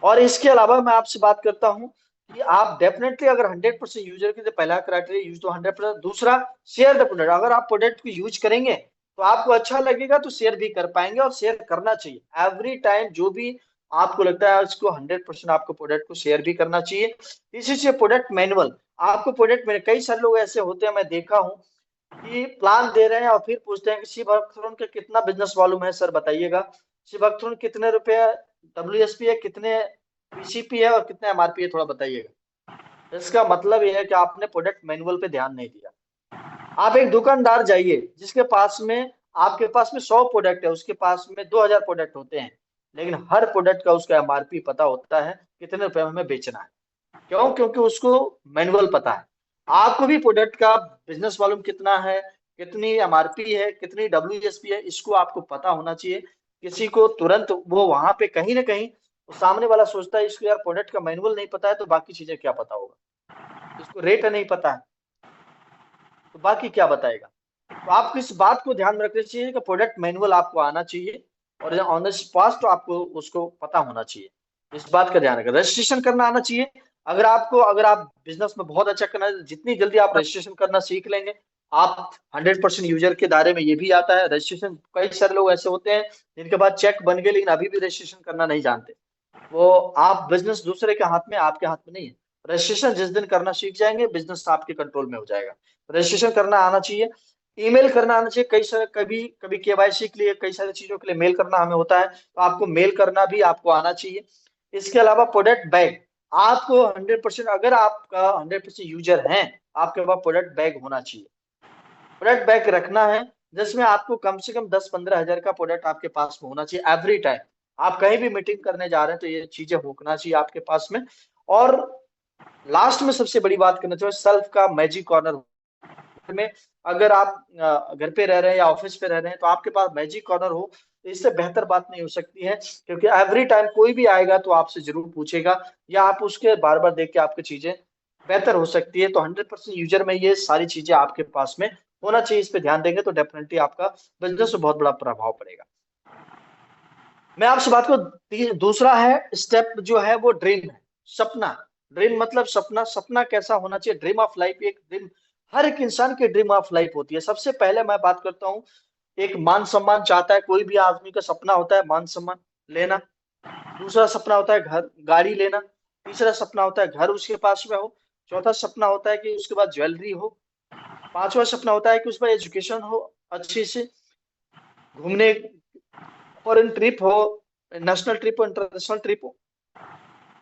और इसके अलावा मैं आपसे बात करता हूं कि आप डेफिनेटली अगर 100% यूजर के लिए पहला क्राइटेरिया यूज तो 100%। दूसरा, शेयर द प्रोडक्ट। अगर आप प्रोडक्ट को यूज करेंगे तो आपको अच्छा लगेगा तो शेयर भी कर पाएंगे, और शेयर करना चाहिए एवरी टाइम। जो भी आपको लगता है उसको 100% आपको प्रोडक्ट को शेयर भी करना चाहिए। तीसरी चीज, प्रोडक्ट मैनुअल। आपको प्रोडक्ट में कई सारे लोग ऐसे होते हैं, मैं देखा हूं कि प्लान दे रहे हैं और फिर पूछते हैं कि शिव अख्तरून का कितना बिजनेस वॉल्यूम है सर बताइएगा। शिव अख्तरून कितने रुपए WSP है, कितने PCP है और कितने MRP है, थोड़ा बताइएगा। इसका मतलब यह है कि आपने प्रोडक्ट मैनुअल पे ध्यान नहीं दिया। आप एक दुकानदार जाइए जिसके पास में, आपके पास में 100 प्रोडक्ट है, उसके पास में 2000 प्रोडक्ट होते हैं, लेकिन हर प्रोडक्ट का उसका MRP पता होता है, कितने रुपए में हमें बेचना है। क्यों? क्योंकि उसको मैनुअल पता है। आपको भी प्रोडक्ट का बिजनेस वॉल्यूम कितना है, कितनी MRP है, कितनी WSP है, इसको आपको पता होना चाहिए। किसी को तुरंत वो वहां पे कहीं ना कहीं सामने वाला सोचता है इसको यार प्रोडक्ट का मैनुअल नहीं पता है तो बाकी चीजें क्या पता होगा, इसको रेट नहीं पता है तो बाकी क्या बताएगा। तो आपको इस बात को ध्यान में रखना चाहिए कि प्रोडक्ट मैनुअल आपको आना चाहिए और ऑन द स्पॉट तो आपको उसको पता होना चाहिए। इस बात का ध्यान रखें। रजिस्ट्रेशन करना आना चाहिए। अगर आप बिजनेस में बहुत अच्छा करना है, जितनी जल्दी आप रजिस्ट्रेशन करना सीख लेंगे, आप 100% यूजर के दायरे में। ये भी आता है रजिस्ट्रेशन। कई सारे लोग ऐसे होते हैं जिनके पास चेक बन गए लेकिन अभी भी रजिस्ट्रेशन करना नहीं जानते। वो, आप बिजनेस दूसरे के हाथ में, आपके हाथ में नहीं है। रजिस्ट्रेशन जिस दिन करना सीख जाएंगे बिजनेस आपके कंट्रोल में हो जाएगा। रजिस्ट्रेशन करना आना चाहिए। ईमेल करना आना चाहिए। कई सारे, कभी कभी KYC के लिए, कई सारी चीजों के लिए मेल करना हमें होता है, तो आपको मेल करना भी आपको आना चाहिए। इसके अलावा प्रोडक्ट बैग, आपको 100%, अगर आपका 100% यूजर है, आपके पास प्रोडक्ट बैग होना चाहिए। प्रोडक्ट बैग रखना है जिसमें आपको कम से कम 10-15 हजार का प्रोडक्ट आपके पास में होना चाहिए एवरी टाइम। आप कहीं भी मीटिंग करने जा रहे हैं तो ये चीजें होना चाहिए आपके पास में। और लास्ट में सबसे बड़ी बात करना चाहिए, सेल्फ का मैजिक कॉर्नर में। अगर आप घर पे रह रहे हैं या ऑफिस पे रह रहे हैं तो आपके पास मैजिक कॉर्नर हो तो इससे बेहतर बात नहीं हो सकती है, क्योंकि एवरी टाइम कोई भी आएगा तो आपसे जरूर पूछेगा, या आप उसके बार बार देख के आपकी चीजें बेहतर हो सकती है। तो 100% यूजर में ये सारी चीजें आपके पास में होना चाहिए, इस पे ध्यान देंगे तो डेफिनेटली आपका बिजनेस पे बहुत बड़ा प्रभाव पड़ेगा। मैं आपसे बात को दूसरा है स्टेप जो है वो ड्रीम है, सपना। ड्रीम मतलब सपना। सपना कैसा होना चाहिए? ड्रीम ऑफ लाइफ, एक ड्रीम हर एक इंसान की ड्रीम ऑफ लाइफ होती है। सबसे पहले मैं बात करता हूँ, एक मान सम्मान चाहता है, कोई भी आदमी का सपना होता है मान सम्मान लेना। दूसरा सपना होता है घर गाड़ी लेना। तीसरा सपना होता है घर उसके पास में हो। चौथा सपना होता है कि उसके बाद ज्वेलरी हो। पांचवा सपना होता है कि उसमें एजुकेशन हो अच्छी से, घूमने, फॉरेन ट्रिप हो, नेशनल ट्रिप हो, इंटरनेशनल ट्रिप हो।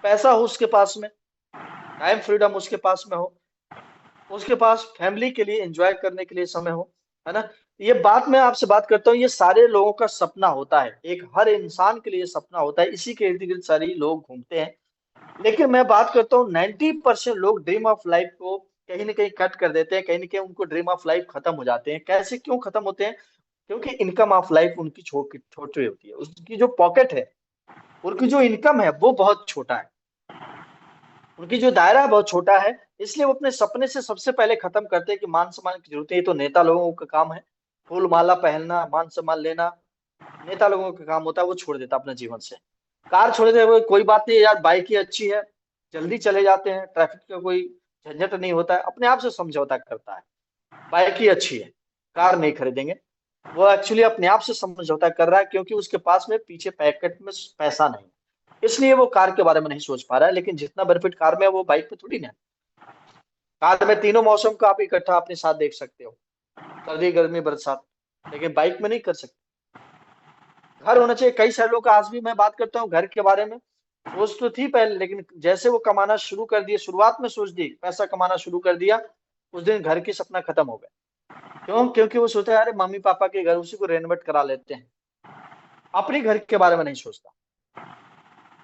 पैसा हो उसके पास में, टाइम फ्रीडम उसके पास में हो, उसके पास फैमिली के लिए एंजॉय करने के लिए समय हो, है ना। ये बात मैं आपसे बात करता हूँ, ये सारे लोगों का सपना होता है, एक हर इंसान के लिए सपना होता है, इसी के इर्द गिर्द सारे लोग घूमते हैं। लेकिन मैं बात करता हूँ 90% लोग ड्रीम ऑफ लाइफ को कहीं ना कहीं कट कर देते हैं, कहीं ना कहीं उनको ड्रीम ऑफ लाइफ खत्म हो जाते हैं। कैसे, क्यों खत्म होते हैं? क्योंकि इनकम ऑफ लाइफ उनकी छोटी होती है, उसकी जो पॉकेट है, उनकी जो इनकम है वो बहुत छोटा है, उनकी जो दायरा है बहुत छोटा है। इसलिए वो अपने सपने से सबसे पहले खत्म करते हैं कि मान सम्मान की जरूरत है, ये तो नेता लोगों का काम है, फूल माला पहनना, मान सम्मान लेना नेता लोगों का काम होता है, वो छोड़ देता है अपने जीवन से। कार छोड़ दे वो कोई बात नहीं यार, बाइक ही अच्छी है, जल्दी चले जाते हैं, ट्रैफिक का कोई झंझट नहीं होता है, अपने आप से समझौता करता है, बाइक ही अच्छी है, कार नहीं खरीदेंगे। वो एक्चुअली अपने आप से समझौता कर रहा है, क्योंकि उसके पास में पीछे पैकेट में पैसा नहीं, इसलिए वो कार के बारे में नहीं सोच पा रहा है। लेकिन जितना बेनिफिट कार में है वो बाइक पे थोड़ी ना है। कार में तीनों मौसम को आप इकट्ठा अपने साथ देख सकते हो, सर्दी गर्मी बरसात, लेकिन बाइक में नहीं कर सकते। घर होना चाहिए। कई सारे लोग, आज भी मैं बात करता हूँ घर के बारे में, सोच तो थी पहले, लेकिन जैसे वो कमाना शुरू कर दिए, शुरुआत में सोच दी, पैसा कमाना शुरू कर दिया, उस दिन घर की सपना खत्म हो गया। क्यों? क्योंकि वो सोचा अरे मम्मी पापा के घर उसी को रेनोवेट करा लेते हैं, अपने घर के बारे में नहीं सोचता,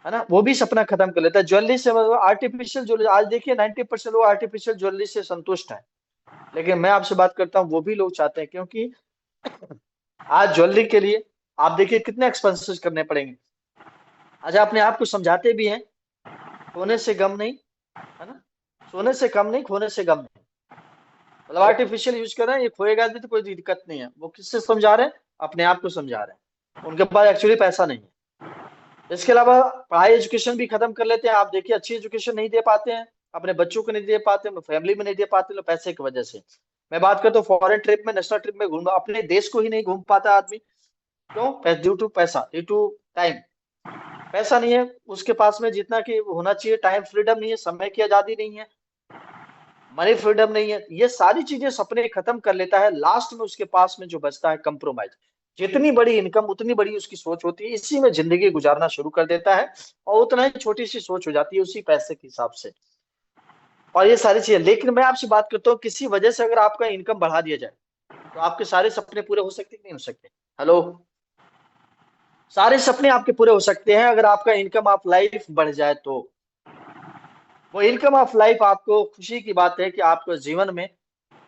है ना। वो भी सपना खत्म कर लेता है। ज्वेलरी से, आर्टिफिशियल ज्वेलरी, आज देखिए 90% लोग आर्टिफिशियल ज्वेलरी से संतुष्ट है। लेकिन मैं आपसे बात करता हूँ, वो भी लोग चाहते हैं, क्योंकि आज ज्वेलरी के लिए आप देखिए कितने एक्सपेंसेस करने पड़ेंगे। आज अपने आप को समझाते भी हैं, खोने से गम नहीं, है ना, सोने से कम नहीं, खोने से गम नहीं। मतलब आर्टिफिशियल यूज कर रहे हैं, ये खोएगा भी तो कोई दिक्कत नहीं है। वो किससे समझा रहे हैं? अपने आप को समझा रहे हैं, उनके पास एक्चुअली पैसा नहीं है। इसके अलावा पढ़ाई एजुकेशन भी खत्म कर लेते हैं। आप देखिए अच्छी एजुकेशन नहीं दे पाते हैं, अपने बच्चों को नहीं दे पाते, फैमिली में नहीं दे पाते, लोग पैसे की वजह से। मैं बात करता हूँ फॉरेन ट्रिप में, नेशनल ट्रिप में घूम, अपने देश को ही नहीं घूम पाता आदमी। क्यों? ड्यू टू पैसा, ड्यू टू टाइम। पैसा नहीं है उसके पास में जितना कि होना चाहिए, टाइम फ्रीडम नहीं है, समय की आजादी नहीं है, मनी फ्रीडम नहीं है, ये सारी चीजें सपने खत्म कर लेता है। लास्ट में उसके पास में जो बचता है कंप्रोमाइज। जितनी बड़ी इनकम उतनी बड़ी उसकी सोच होती है, इसी में जिंदगी गुजारना शुरू कर देता है, और उतना ही छोटी सी सोच हो जाती है उसी पैसे के हिसाब से, और ये सारी चीजें। लेकिन मैं आपसे बात करता हूँ, किसी वजह से अगर आपका इनकम बढ़ा दिया जाए तो आपके सारे सपने पूरे हो सकते कि नहीं हो सकते? हेलो। सारे सपने आपके पूरे हो सकते हैं अगर आपका इनकम ऑफ लाइफ बढ़ जाए तो। वो इनकम ऑफ लाइफ आपको खुशी की बात है कि आपको जीवन में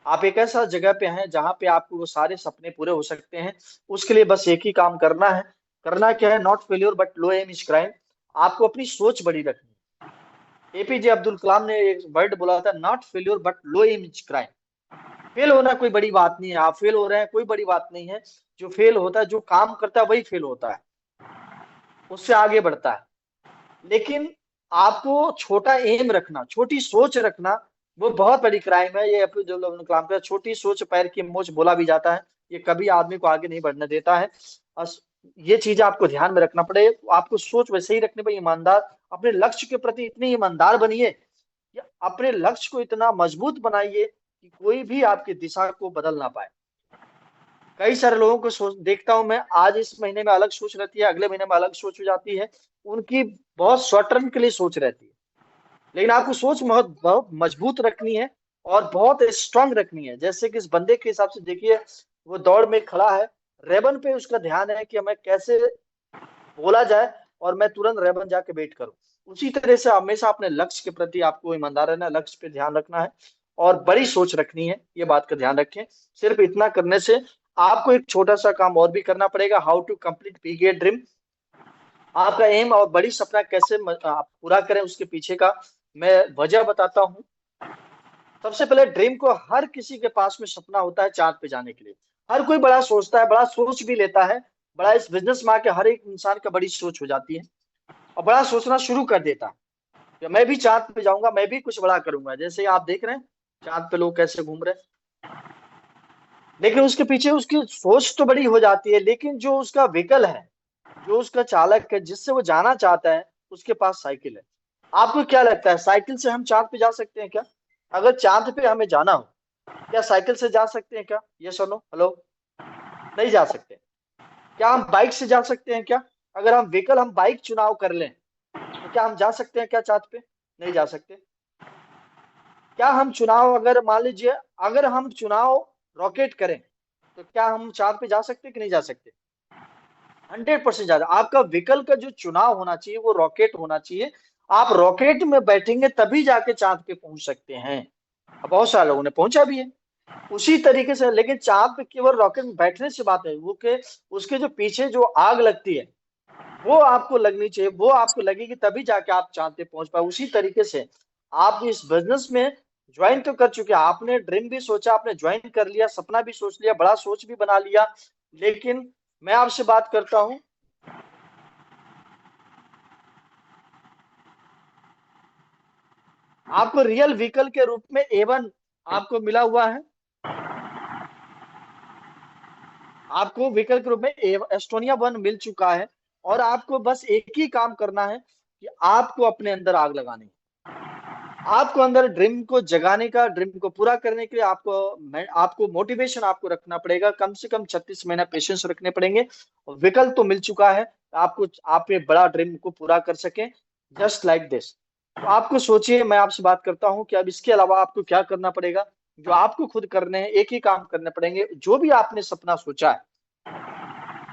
आप एक ऐसा जगह पे हैं जहां पे आपको वो सारे सपने पूरे हो सकते हैं। उसके लिए बस एक ही काम करना है। करना क्या है? Not failure but low aim is crime. आपको अपनी सोच बड़ी रखनी है। एपीजे अब्दुल कलाम ने एक वर्ड बोला था, not failure but low aim is crime. Fail होना कोई बड़ी बात नहीं है, आप फेल हो रहे हैं कोई बड़ी बात नहीं है। जो फेल होता है, जो काम करता है वही फेल होता है, उससे आगे बढ़ता है। लेकिन आपको छोटा एम रखना, छोटी सोच रखना, वो बहुत बड़ी क्राइम है। ये अपने जो लोग कलाम का छोटी सोच पैर की मोच बोला भी जाता है, ये कभी आदमी को आगे नहीं बढ़ने देता है। ये चीज आपको ध्यान में रखना पड़े। आपको सोच वैसे ही रखनी पड़े, ईमानदार, अपने लक्ष्य के प्रति इतनी ईमानदार बनिए, या अपने लक्ष्य को इतना मजबूत बनाइए कि कोई भी आपकी दिशा को बदल ना पाए। कई सारे लोगों को सोच देखता हूं मैं, आज इस महीने में अलग सोच रहती है, अगले महीने में अलग सोच हो जाती है। उनकी बहुत शॉर्ट टर्म के लिए सोच रहती है। लेकिन आपको सोच बहुत बहुत मजबूत रखनी है, और बहुत स्ट्रांग रखनी है। जैसे कि इस बंदे के हिसाब से देखिए, वो दौड़ में खड़ा है, रेबन पे उसका ध्यान है कि हमें कैसे बोला जाए और मैं तुरंत रेबन जाके वेट करूं। उसी तरह से हमेशा अपने लक्ष्य के प्रति आपको ईमानदार रहना है, लक्ष्य पे ध्यान रखना है, और बड़ी सोच रखनी है। ये बात का ध्यान रखें। सिर्फ इतना करने से आपको एक छोटा सा काम और भी करना पड़ेगा, how to complete big a dream. आपका एम और बड़ी सपना कैसे आप पूरा करें, उसके पीछे का मैं वजह बताता हूँ। सबसे पहले ड्रीम को हर किसी के पास में सपना होता है चांद पे जाने के लिए। हर कोई बड़ा सोचता है, बड़ा सोच भी लेता है। बड़ा इस बिजनेस में आके हर एक इंसान का बड़ी सोच हो जाती है और बड़ा सोचना शुरू कर देता है कि मैं भी चांद पे जाऊंगा, मैं भी कुछ बड़ा करूंगा। जैसे आप देख रहे हैं चांद पे लोग कैसे घूम रहे हैं, लेकिन उसके पीछे उसकी सोच तो बड़ी हो जाती है, लेकिन जो उसका व्हीकल है, जो उसका चालक है, जिससे वो जाना चाहता है, उसके पास साइकिल है। आपको क्या लगता है, साइकिल से हम चांद पे जा सकते हैं क्या? अगर चांद पे हमें जाना हो, क्या साइकिल से जा सकते हैं क्या? ये सुनो, हेलो। नहीं जा सकते। क्या हम बाइक से जा सकते हैं क्या? अगर हम व्हीकल, हम बाइक चुनाव कर लें, तो क्या हम जा सकते हैं क्या चांद पे? नहीं जा सकते। क्या हम चुनाव, अगर मान लीजिए, अगर हम चुनाव रॉकेट करें, तो क्या हम चांद पे जा सकते हैं कि नहीं जा सकते? 100% ज्यादा। आपका व्हीकल का जो चुनाव होना चाहिए वो रॉकेट होना चाहिए। आप रॉकेट में बैठेंगे तभी जाके चांद पे पहुंच सकते हैं। अब बहुत सारे लोगों ने पहुंचा भी है उसी तरीके से, लेकिन चांद पे केवल रॉकेट में बैठने से बात है, वो के उसके जो पीछे जो आग लगती है, वो आपको लगनी चाहिए, वो आपको लगेगी तभी जाके आप चांद पे पहुंच पाए। उसी तरीके से आप इस बिजनेस में ज्वाइन तो कर चुके हैं, आपने ड्रीम भी सोचा, आपने ज्वाइन कर लिया, सपना भी सोच लिया, बड़ा सोच भी बना लिया, लेकिन मैं आपसे बात करता हूं, आपको रियल व्हीकल के रूप में A1 आपको मिला हुआ है। आपको व्हीकल के रूप में एस्टोनिया 1 मिल चुका है, और आपको बस एक ही काम करना है कि आपको अपने अंदर आग लगानी है। आपको अंदर ड्रीम को जगाने का, ड्रीम को पूरा करने के लिए आपको मोटिवेशन आपको रखना पड़ेगा। कम से कम 36 महीना पेशेंस रखने पड़ेंगे। व्हीकल तो मिल चुका है, आपको आप ये बड़ा ड्रीम को पूरा कर सकें, जस्ट लाइक दिस। तो आपको सोचिए, मैं आपसे बात करता हूं कि अब इसके अलावा आपको क्या करना पड़ेगा। जो आपको खुद करने हैं, एक ही काम करने पड़ेंगे। जो भी आपने सपना सोचा है,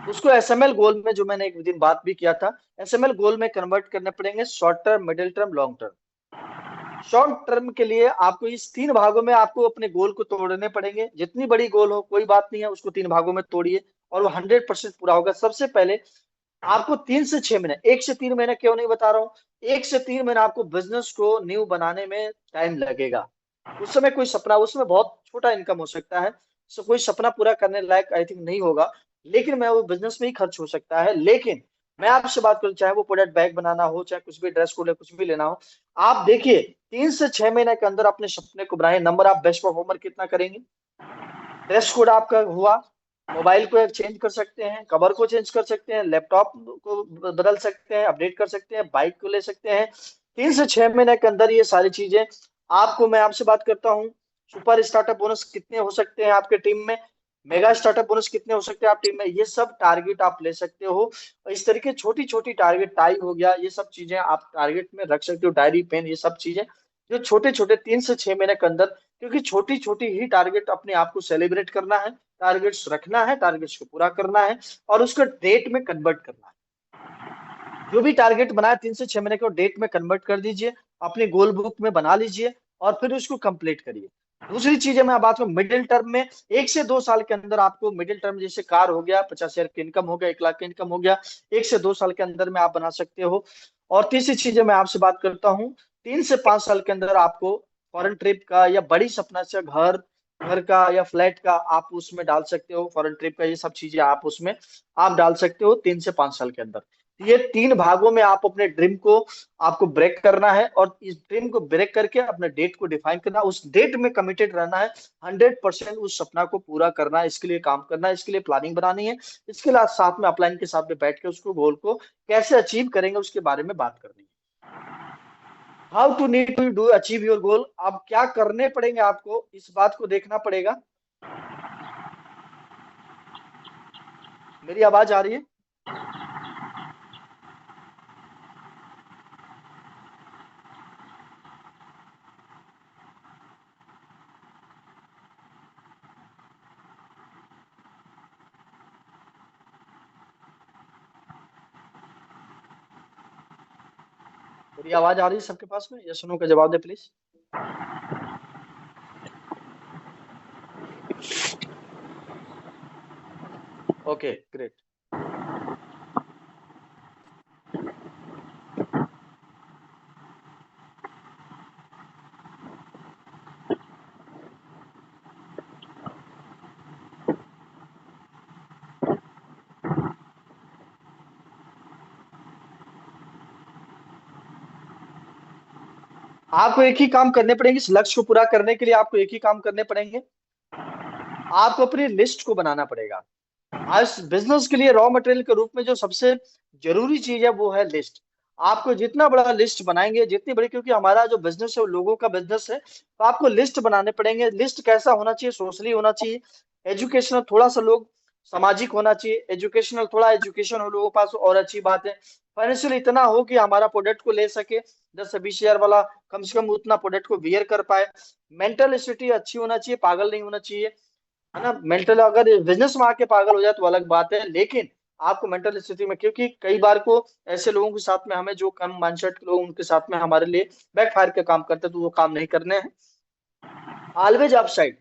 उसको एसएमएल गोल में, जो मैंने एक दिन बात भी किया था, एसएमएल गोल में कन्वर्ट करने पड़ेंगे। Short term, middle term, long term. Short term के लिए आपको इस 3 भागों में आपको अपने गोल को तोड़ने पड़ेंगे। जितनी बड़ी गोल हो कोई बात नहीं है, उसको 3 भागों में तोड़िए और वो 100% पूरा होगा। सबसे पहले आपको 3 से 6 महीने, 1 से 3 महीने क्यों नहीं बता रहा हूँ, 1 से 3 महीना आपको बिजनेस को न्यू बनाने में टाइम लगेगा। उस समय कोई सपना, उसमें बहुत छोटा इनकम हो सकता है, सो कोई सपना पूरा करने लायक आई थिंक नहीं होगा, लेकिन मैं वो बिजनेस में ही खर्च हो सकता है। लेकिन मैं आपसे बात करूं, चाहे वो प्रोडक्ट बैग बनाना हो, चाहे कुछ भी ड्रेस कोड, कुछ भी लेना हो, आप देखिए 3 से 6 महीने के अंदर अपने सपने को बनाए। नंबर, आप बेस्ट परफॉर्मर कितना करेंगे, ड्रेस कोड आपका हुआ, मोबाइल को चेंज कर सकते हैं, कवर को चेंज कर सकते हैं, लैपटॉप को बदल सकते हैं, अपडेट कर सकते हैं, बाइक को ले सकते हैं। 3 से 6 महीने के अंदर ये सारी चीजें आपको, मैं आपसे बात करता हूँ, सुपर स्टार्टअप बोनस कितने हो सकते हैं आपके टीम में, मेगा स्टार्टअप बोनस कितने हो सकते हैं आप टीम में, ये सब टारगेट आप ले सकते हो। और इस तरीके छोटी छोटी टारगेट, टाई हो गया, ये सब चीजें आप टारगेट में रख सकते हो, डायरी पेन, ये सब चीजें जो छोटे छोटे 3 से 6 महीने के अंदर, क्योंकि छोटी छोटी ही टारगेट अपने आप को सेलिब्रेट करना है, टारगेट्स रखना है, टारगेट्स को पूरा करना है और उसको डेट में कन्वर्ट करना है। जो भी टारगेट बनाया 3 से 6 महीने को डेट में कन्वर्ट कर दीजिए, अपने गोल बुक में बना लीजिए और फिर उसको कंप्लीट करिए। दूसरी चीज है, मैं बात करूं मिडिल टर्म में, 1 से 2 साल के अंदर आपको मिडिल टर्म, जैसे कार हो गया, 50,000 की इनकम हो गया, 1 लाख की इनकम हो गया, 1 से 2 साल के अंदर में आप बना सकते हो। और तीसरी चीज है, मैं आपसे बात करता हूँ, 3 से 5 साल के अंदर आपको फॉरेन ट्रिप का या बड़ी सपना से घर, घर का या फ्लैट का आप उसमें डाल सकते हो, फॉरेन ट्रिप का, ये सब चीजें आप उसमें आप डाल सकते हो 3 से 5 साल के अंदर। ये 3 भागों में आप अपने ड्रीम को आपको ब्रेक करना है, और इस ड्रीम को ब्रेक करके अपने डेट को डिफाइन करना, उस डेट में कमिटेड रहना है, 100% उस सपना को पूरा करना है, इसके लिए काम करना है, इसके लिए प्लानिंग बनानी है, इसके लिए साथ में अपलाइन के साथ में बैठ के उसको गोल को कैसे अचीव करेंगे उसके बारे में बात करनी है। How to need to do achieve your goal, अब क्या करने पड़ेंगे आपको, इस बात को देखना पड़ेगा। मेरी आवाज आ रही है? मेरी आवाज आ रही है सबके पास में? यस नो का जवाब दे प्लीज। Okay great. आपको एक ही काम करने पड़ेंगे, इस लक्ष्य को पूरा करने के लिए आपको एक ही काम करने पड़ेंगे, आपको अपनी लिस्ट को बनाना पड़ेगा। आज बिजनेस के लिए रॉ मटेरियल के रूप में जो सबसे जरूरी चीज है वो है लिस्ट। आपको जितना बड़ा लिस्ट बनाएंगे, जितनी बड़ी, क्योंकि हमारा जो बिजनेस है वो लोगों का बिजनेस है, तो आपको लिस्ट बनाने पड़ेंगे। लिस्ट कैसा होना चाहिए? सोशली होना चाहिए, एजुकेशनल थोड़ा सा, लोग सामाजिक होना चाहिए, एजुकेशनल थोड़ा एजुकेशन हो लोगों के पास और अच्छी बात है। फाइनेंशियल इतना हो कि हमारा प्रोडक्ट को ले सके, 10 से 20 हजार वाला कम से कम उतना प्रोडक्ट को बियर कर पाए। मेंटल स्थिति अच्छी होना चाहिए, पागल नहीं होना चाहिए, है ना। मेंटल अगर बिजनेस में आके पागल हो जाए तो अलग बात है, लेकिन आपको मेंटल स्थिति में, क्योंकि कई बार को ऐसे लोगों के साथ में हमें, जो कम माइंडसेट के लोग, उनके साथ में हमारे लिए बैकफायर के काम करते हैं, तो वो काम नहीं करने हैं। Always upside.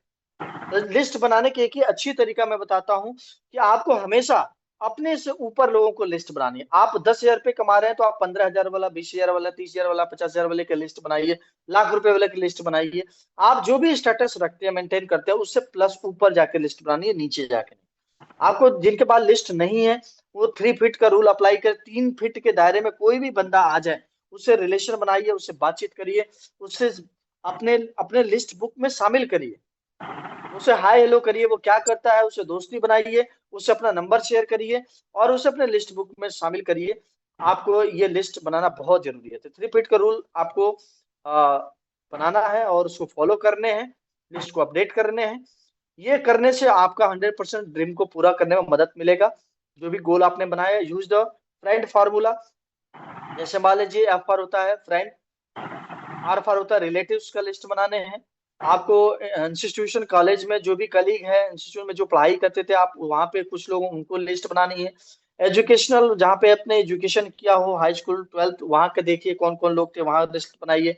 लिस्ट बनाने की एक ही अच्छी तरीका मैं बताता हूँ कि आपको हमेशा अपने से ऊपर लोगों को लिस्ट बनानी है। आप 10 हजार रुपये कमा रहे हैं तो आप 15 हजार वाला, 20 हजार वाला, 30 हजार वाला, 50 हजार वाले की लिस्ट बनाइए, लाख रुपए वाले की लिस्ट बनाइए। आप जो भी स्टेटस रखते हैं, मेंटेन करते हैं, उससे प्लस ऊपर जाके लिस्ट बनानी है, नीचे जाके नहीं। आपको जिनके पास लिस्ट नहीं है, वो 3 फीट का रूल अप्लाई कर, 3 फीट के दायरे में कोई भी बंदा आ जाए, उससे रिलेशन बनाइए, उससे बातचीत करिए, उससे अपने अपने लिस्ट बुक में शामिल करिए, उसे हाय हेलो करिए, वो क्या करता है उसे दोस्ती बनाइए, उससे अपना नंबर शेयर करिए और उसे अपने लिस्ट बुक में शामिल करिए। आपको ये लिस्ट बनाना बहुत जरूरी है। तो 3 फीट का रूल आपको आ, बनाना है और उसको फॉलो करने हैं, लिस्ट को अपडेट करने हैं। ये करने से आपका 100% ड्रीम को पूरा करने में मदद मिलेगा। जो भी गोल आपने बनाया, यूज द फ्रेंड फार्मूला। जैसे मान लीजिए एफ फॉर होता है फ्रेंड, आर फॉर होता है रिलेटिव्स का लिस्ट बनाने हैं। आपको इंस्टीट्यूशन, कॉलेज में जो भी कलीग है, इंस्टीट्यूट में जो पढ़ाई करते थे आप, वहाँ पे कुछ लोग, उनको लिस्ट बनानी है। एजुकेशनल, जहाँ पे अपने एजुकेशन किया हो, हाई स्कूल, ट्वेल्थ, वहाँ के देखिए कौन कौन लोग थे, वहाँ लिस्ट बनाइए।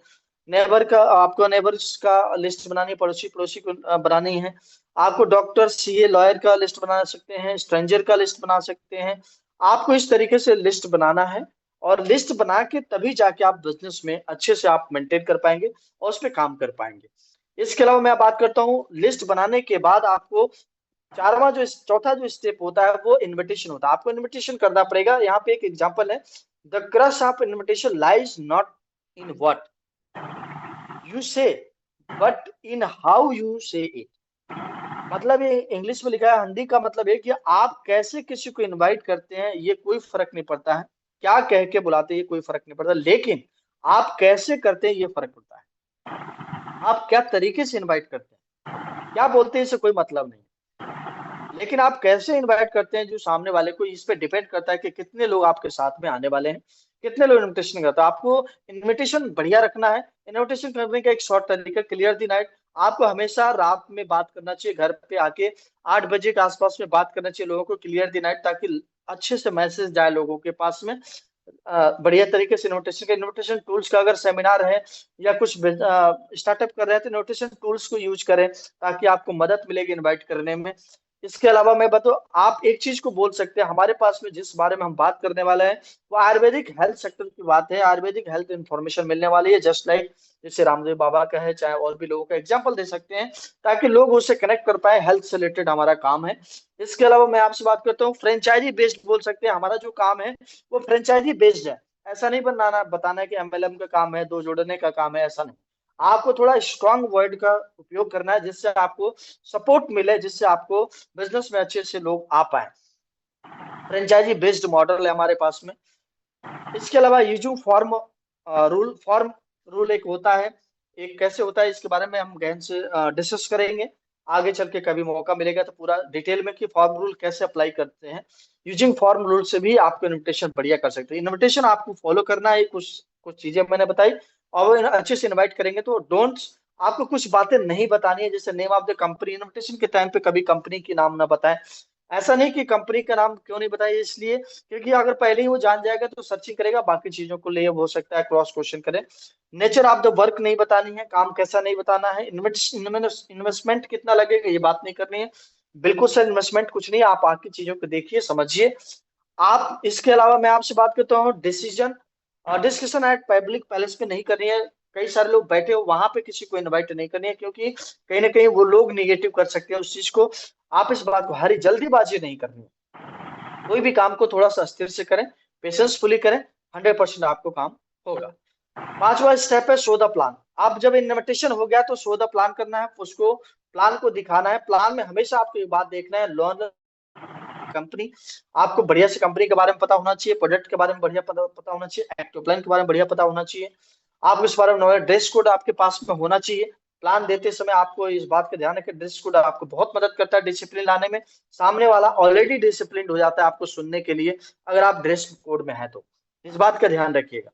नेबर का, आपको नेबर्स का लिस्ट बनानी है, पड़ोसी पड़ोसी को बनानी है। आपको डॉक्टर, सीए, लॉयर का लिस्ट बना सकते हैं, स्ट्रेंजर का लिस्ट बना सकते हैं। आपको इस तरीके से लिस्ट बनाना है, और लिस्ट बना के तभी जाके आप बिजनेस में अच्छे से आप मेंटेन कर पाएंगे और उस पर काम कर पाएंगे। इसके अलावा मैं बात करता हूँ, लिस्ट बनाने के बाद आपको चौथा जो स्टेप होता है वो इनविटेशन होता है। आपको इनविटेशन करना पड़ेगा। यहाँ पे एक एग्जांपल है, the crush of invitation lies not in what you से, बट इन हाउ यू से इट। मतलब ये इंग्लिश में लिखा है, हिंदी का मतलब है कि आप कैसे किसी को इनवाइट करते हैं ये कोई फर्क नहीं पड़ता है, क्या कह के बुलाते हैं ये कोई फर्क नहीं पड़ता, लेकिन आप कैसे करते हैं ये फर्क पड़ता है। आप क्या तरीके से इनवाइट करते हैं, क्या बोलते हैं, इससे कोई मतलब नहीं, लेकिन आप कैसे इनवाइट करते हैं जो सामने वाले को, इस पे डिपेंड करता है कि कितने लोग आपके साथ में आने वाले हैं, कितने लोग इनविटेशन करते हैं। आपको इनविटेशन बढ़िया रखना है। इनविटेशन करने का एक शॉर्ट तरीका, क्लियर द नाइट। आपको हमेशा रात में बात करना चाहिए, घर पे आके 8 बजे के आसपास में बात करना चाहिए लोगों को, क्लियर द नाइट, ताकि अच्छे से मैसेज जाए लोगों के पास में। बढ़िया तरीके से इन्विटेशन टूल्स का, अगर सेमिनार है या कुछ स्टार्टअप कर रहे हैं तो इन्विटेशन टूल्स को यूज करें, ताकि आपको मदद मिलेगी इनवाइट करने में। इसके अलावा मैं बताऊं, आप एक चीज को बोल सकते हैं, हमारे पास में जिस बारे में हम बात करने वाले हैं वो आयुर्वेदिक हेल्थ सेक्टर की बात है। आयुर्वेदिक हेल्थ इंफॉर्मेशन मिलने वाली है, जस्ट लाइक जैसे रामदेव बाबा का है, चाहे और भी लोगों का एग्जाम्पल दे सकते हैं, ताकि लोग उससे कनेक्ट कर पाए। हेल्थ से रिलेटेड हमारा काम है। इसके अलावा मैं आपसे बात करता हूँ, फ्रेंचाइजी बेस्ड बोल सकते हैं, हमारा जो काम है वो फ्रेंचाइजी बेस्ड है। ऐसा नहीं बनाना बताना है कि एमएलएम का काम है, दो जोड़ने का काम है, ऐसा नहीं। आपको थोड़ा स्ट्रांग वर्ड का उपयोग करना है, जिससे आपको सपोर्ट मिले, जिससे आपको बिजनेस में अच्छे से लोग आ पाए। फ्रेंचाइजी बेस्ड मॉडल है हमारे पास में। इसके अलावा यूजिंग फॉर्म रूल एक होता है, एक कैसे होता है इसके बारे में हम गहन से डिस्कस करेंगे आगे चल के, कभी मौका मिलेगा तो पूरा डिटेल में कि फॉर्म रूल कैसे अप्लाई करते हैं। यूजिंग फॉर्म रूल से भी आपको इनविटेशन बढ़िया कर सकते हैं। इनविटेशन आपको फॉलो करना है, कुछ कुछ चीजें मैंने बताई, और वो अच्छे से इनवाइट करेंगे तो डोंट्स, आपको कुछ बातें नहीं बतानी है, जैसे name of the company. Invitation के टाइम पे कभी कंपनी की नाम ना बताएं। ऐसा नहीं कि कंपनी का नाम क्यों नहीं बताइए, इसलिए क्योंकि अगर पहले ही वो जान जाएगा तो सर्चिंग करेगा, बाकी चीजों को ले हो सकता है क्रॉस क्वेश्चन करे। नेचर ऑफ द वर्क नहीं बतानी है, काम कैसा नहीं बताना है। इन्वेस्टमेंट कितना लगेगा ये बात नहीं करनी है। बिल्कुल सर, इन्वेस्टमेंट कुछ नहीं है, आप आके चीजों को देखिए समझिए। आप इसके अलावा मैं आपसे बात करता हूँ डिसीजन और डिस्कशन एट पब्लिक पैलेस पे नहीं करनी है। कई सारे लोग बैठे हो वहां पे, किसी को इनवाइट नहीं करनी है, क्योंकि कहीं ना कहीं वो लोग निगेटिव कर सकते हैं उस चीज को। आप इस बात को, हरी जल्दीबाजी नहीं करनी है। कोई भी काम को थोड़ा सा स्थिर से करें, पेशेंसफुली करें, 100% आपको काम होगा। पांचवा स्टेप है शो द प्लान। आप जब इन्विटेशन हो गया तो शो द प्लान करना है, उसको प्लान को दिखाना है। प्लान में हमेशा आपको ये बात देखना है, लर्न कंपनी। आपको बढ़िया से कंपनी के बारे में पता होना चाहिए, प्रोडक्ट के बारे में बढ़िया पता होना चाहिए, एक्टिव प्लान के बारे में बढ़िया पता होना चाहिए। आपको इस बारे में, ड्रेस कोड आपके पास में होना चाहिए। प्लान देते समय आपको इस बात का ध्यान रखें, ड्रेस कोड आपको बहुत मदद करता है डिसिप्लिन लाने में। सामने वाला ऑलरेडी डिसिप्लिन हो जाता है आपको सुनने के लिए, अगर आप ड्रेस कोड में है तो। इस बात का ध्यान रखिएगा।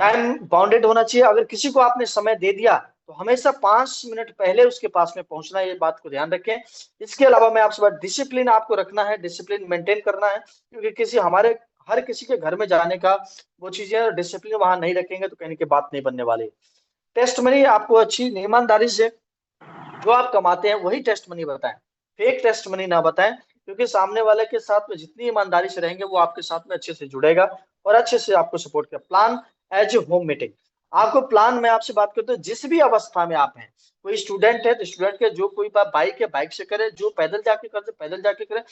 टाइम बाउंडेड होना चाहिए। अगर किसी को आपने समय दे दिया तो हमेशा 5 मिनट पहले उसके पास में पहुंचना है, ये बात को ध्यान रखें। इसके अलावा मैं आपसे बात, डिसिप्लिन आपको रखना है, डिसिप्लिन मेंटेन करना है, क्योंकि किसी हमारे हर किसी के घर में जाने का वो चीजें, डिसिप्लिन वहां नहीं रखेंगे तो कहने की बात नहीं बनने वाली। टेस्ट मनी आपको अच्छी ईमानदारी से जो आप कमाते हैं वही टेस्ट मनी बताएं, फेक टेस्ट मनी ना बताएं, क्योंकि सामने वाले के साथ में जितनी ईमानदारी से रहेंगे वो आपके साथ में अच्छे से जुड़ेगा और अच्छे से आपको सपोर्ट करेगा। Plan as a home meeting. आपको प्लान, में आपसे बात करते हो, जिस भी अवस्था में आप हैं, कोई स्टूडेंट है तो स्टूडेंट के, जो कोई बाइक है बाइक से करे, जो पैदल जाके करे पैदल जाके करे,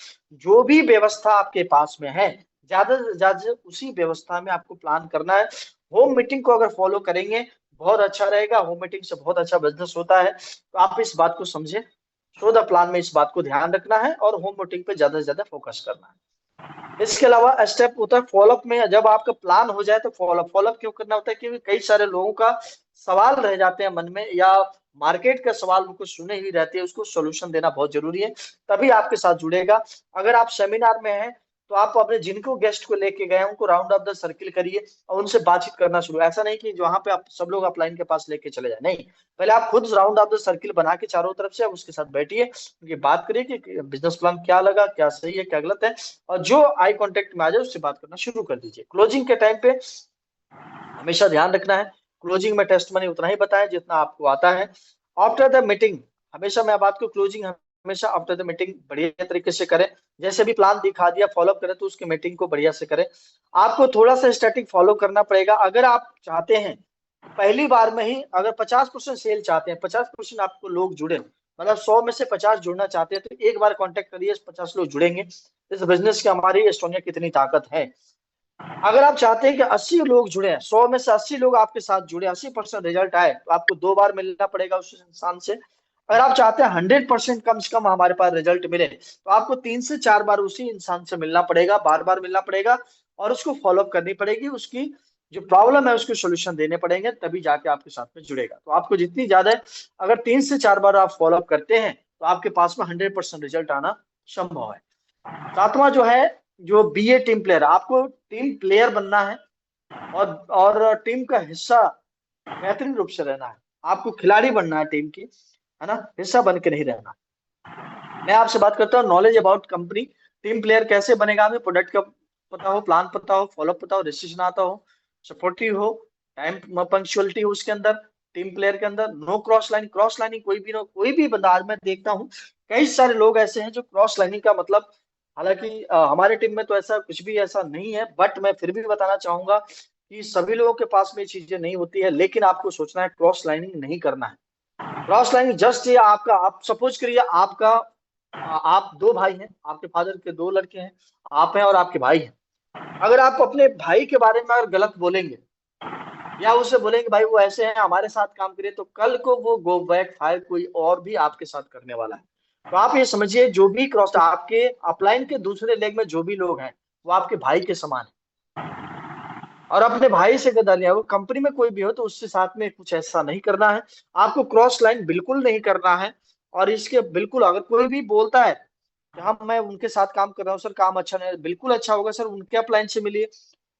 जो भी व्यवस्था आपके पास में है ज्यादा से ज्यादा उसी व्यवस्था में आपको प्लान करना है। होम मीटिंग को अगर फॉलो करेंगे बहुत अच्छा रहेगा, होम मीटिंग से बहुत अच्छा बिजनेस होता है, तो आप इस बात को समझें। शो द प्लान में इस बात को ध्यान रखना है और होम मीटिंग पे ज्यादा से ज्यादा फोकस करना है। इसके अलावा स्टेप होता है फॉलोअप में। जब आपका प्लान हो जाए तो फॉलोअप, फॉलोअप क्यों करना होता है, क्योंकि कई सारे लोगों का सवाल रह जाते हैं मन में, या मार्केट का सवाल उनको सुने ही रहती है, उसको सोल्यूशन देना बहुत जरूरी है, तभी आपके साथ जुड़ेगा। अगर आप सेमिनार में हैं तो आप अपने जिनको गेस्ट को लेके गए हैं उनको राउंड ऑफ द सर्किल करिए और उनसे बातचीत करना शुरू। ऐसा नहीं कि वहां पे आप सब लोग अपलाइन के पास लेके चले जाए, नहीं, पहले आप खुद राउंड ऑफ द सर्किल बना के चारों तरफ से आप उसके साथ बैठिए, उनकी बात करिए कि बिजनेस प्लान क्या लगा, क्या सही है क्या गलत है, और जो आई कांटेक्ट में आ जाए उससे बात करना शुरू कर दीजिए। क्लोजिंग के टाइम पे हमेशा ध्यान रखना है, क्लोजिंग में टेस्ट मनी उतना ही बताएं जितना आपको आता है। आफ्टर द मीटिंग, हमेशा मैं बात को, क्लोजिंग हमेशा आफ्टर द मीटिंग बढ़िया तरीके से करें। जैसे भी प्लान दिखा दिया फॉलो करें तो उसकी मीटिंग को बढ़िया से करें। आपको थोड़ा सा स्टैटिक फॉलो करना पड़ेगा। अगर आप चाहते हैं पहली बार में ही, अगर 50% सेल चाहते हैं, 50% आपको लोग जुड़े, मतलब 100 में से 50 जुड़ना चाहते हैं, तो एक बार कांटेक्ट करिए, 50 लोग जुड़ेंगे। इस बिजनेस की हमारी एस्टोनिया कितनी ताकत है। अगर आप चाहते हैं कि 80 लोग जुड़े, 100 में से 80 लोग आपके साथ जुड़े, 80% रिजल्ट आए, तो आपको 2 बार मिलना पड़ेगा उस इंसान से। अगर आप चाहते हैं 100% कम से कम हमारे पास रिजल्ट मिले, तो आपको 3 से 4 बार उसी इंसान से मिलना पड़ेगा, बार बार मिलना पड़ेगा, और उसको फॉलोअप करनी पड़ेगी, उसकी जो प्रॉब्लम है उसको सोल्यूशन देने पड़ेंगे, तभी जाके आपके साथ में जुड़ेगा। तो आपको जितनी ज्यादा, अगर 3 से 4 बार आप फॉलोअप करते हैं तो आपके पास में 100% रिजल्ट आना संभव है। सातवां जो है, जो बीए टीम प्लेयर, आपको टीम प्लेयर बनना है और टीम का हिस्सा बेहतरीन रूप से रहना है। आपको खिलाड़ी बनना है टीम की, है ना, हिस्सा बन के नहीं रहना। मैं आपसे बात करता हूँ knowledge about company. Team player कैसे बनेगा, हमें प्रोडक्ट का पता हो, प्लान पता हो, फॉलोअप पता हो, डिसीजन आता हो, सपोर्टिव हो, टाइम पंक्चुअलिटी हो उसके अंदर, टीम प्लेयर के अंदर। No cross lining, cross lining कोई भी बंदा, आज मैं देखता हूँ कई सारे लोग ऐसे हैं जो क्रॉस लाइनिंग का मतलब, हालांकि हमारे टीम में तो ऐसा कुछ भी ऐसा नहीं है, बट मैं फिर भी बताना चाहूंगा कि सभी लोगों के पास में ये चीजें नहीं होती है, लेकिन आपको सोचना है क्रॉस लाइनिंग नहीं करना है। क्रॉस लाइनिंग जस्ट ये आपका, आप सपोज करिए आपका, आप 2 भाई हैं, आपके फादर के 2 लड़के हैं, आप हैं और आपके भाई हैं। अगर आप अपने भाई के बारे में अगर गलत बोलेंगे या उसे बोलेंगे भाई वो ऐसे हैं हमारे साथ काम करिए, तो कल को वो गो बैक फायर कोई और भी आपके साथ करने वाला है। तो आप ये समझिए, जो भी क्रॉस आपके अपलाइन के दूसरे लेग में जो भी लोग हैं वो आपके भाई के समान है, और अपने भाई से गद्दारी है, वो कंपनी में कोई भी हो तो उससे साथ में कुछ ऐसा नहीं करना है। आपको क्रॉस लाइन बिल्कुल नहीं करना है। और इसके बिल्कुल, अगर कोई भी बोलता है कि हम, मैं उनके साथ काम कर रहा हूँ सर, काम अच्छा नहीं है, बिल्कुल अच्छा होगा सर, उनके अपलाइन से मिलिए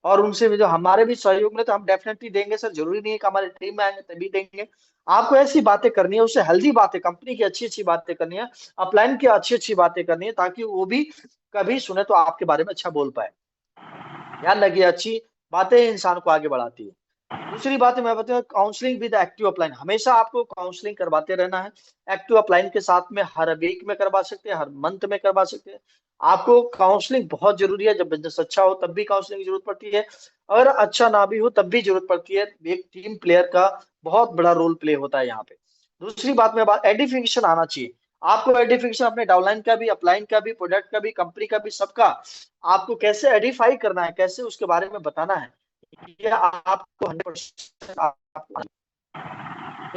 और उनसे भी जो हमारे भी सहयोग में, तो हम डेफिनेटली देंगे सर, जरूरी नहीं है कि हमारे टीम में आएंगे तभी देंगे। आपको ऐसी बातें करनी है, उससे हेल्दी बातें, कंपनी की अच्छी अच्छी बातें करनी है, अपलाइन की अच्छी अच्छी बातें करनी है, ताकि वो भी कभी सुने तो आपके बारे में अच्छा बोल पाए। ध्यान रखिए, अच्छी बातें इंसान को आगे बढ़ाती है। दूसरी बात मैं बताऊं, काउंसलिंग विद एक्टिव अपलाइन, हमेशा आपको काउंसलिंग करवाते रहना है। एक्टिव अपलाइन के साथ में हर वीक में करवा सकते हैं, हर मंथ में करवा सकते हैं। आपको काउंसलिंग बहुत जरूरी है। जब बिजनेस अच्छा हो तब भी काउंसलिंग की जरूरत पड़ती है, अगर अच्छा ना भी हो तब भी जरूरत पड़ती है। एक टीम प्लेयर का बहुत बड़ा रोल प्ले होता है यहाँ पे। दूसरी बात में बात एडिफिकेशन आना चाहिए। आपको एडिफिकेशन अपने डाउनलाइन का भी, अपलाइन का भी, प्रोडक्ट का भी, कंपनी का भी, सबका आपको कैसे एडिफाई करना है, कैसे उसके बारे में बताना है, ये आपको 100% आपको।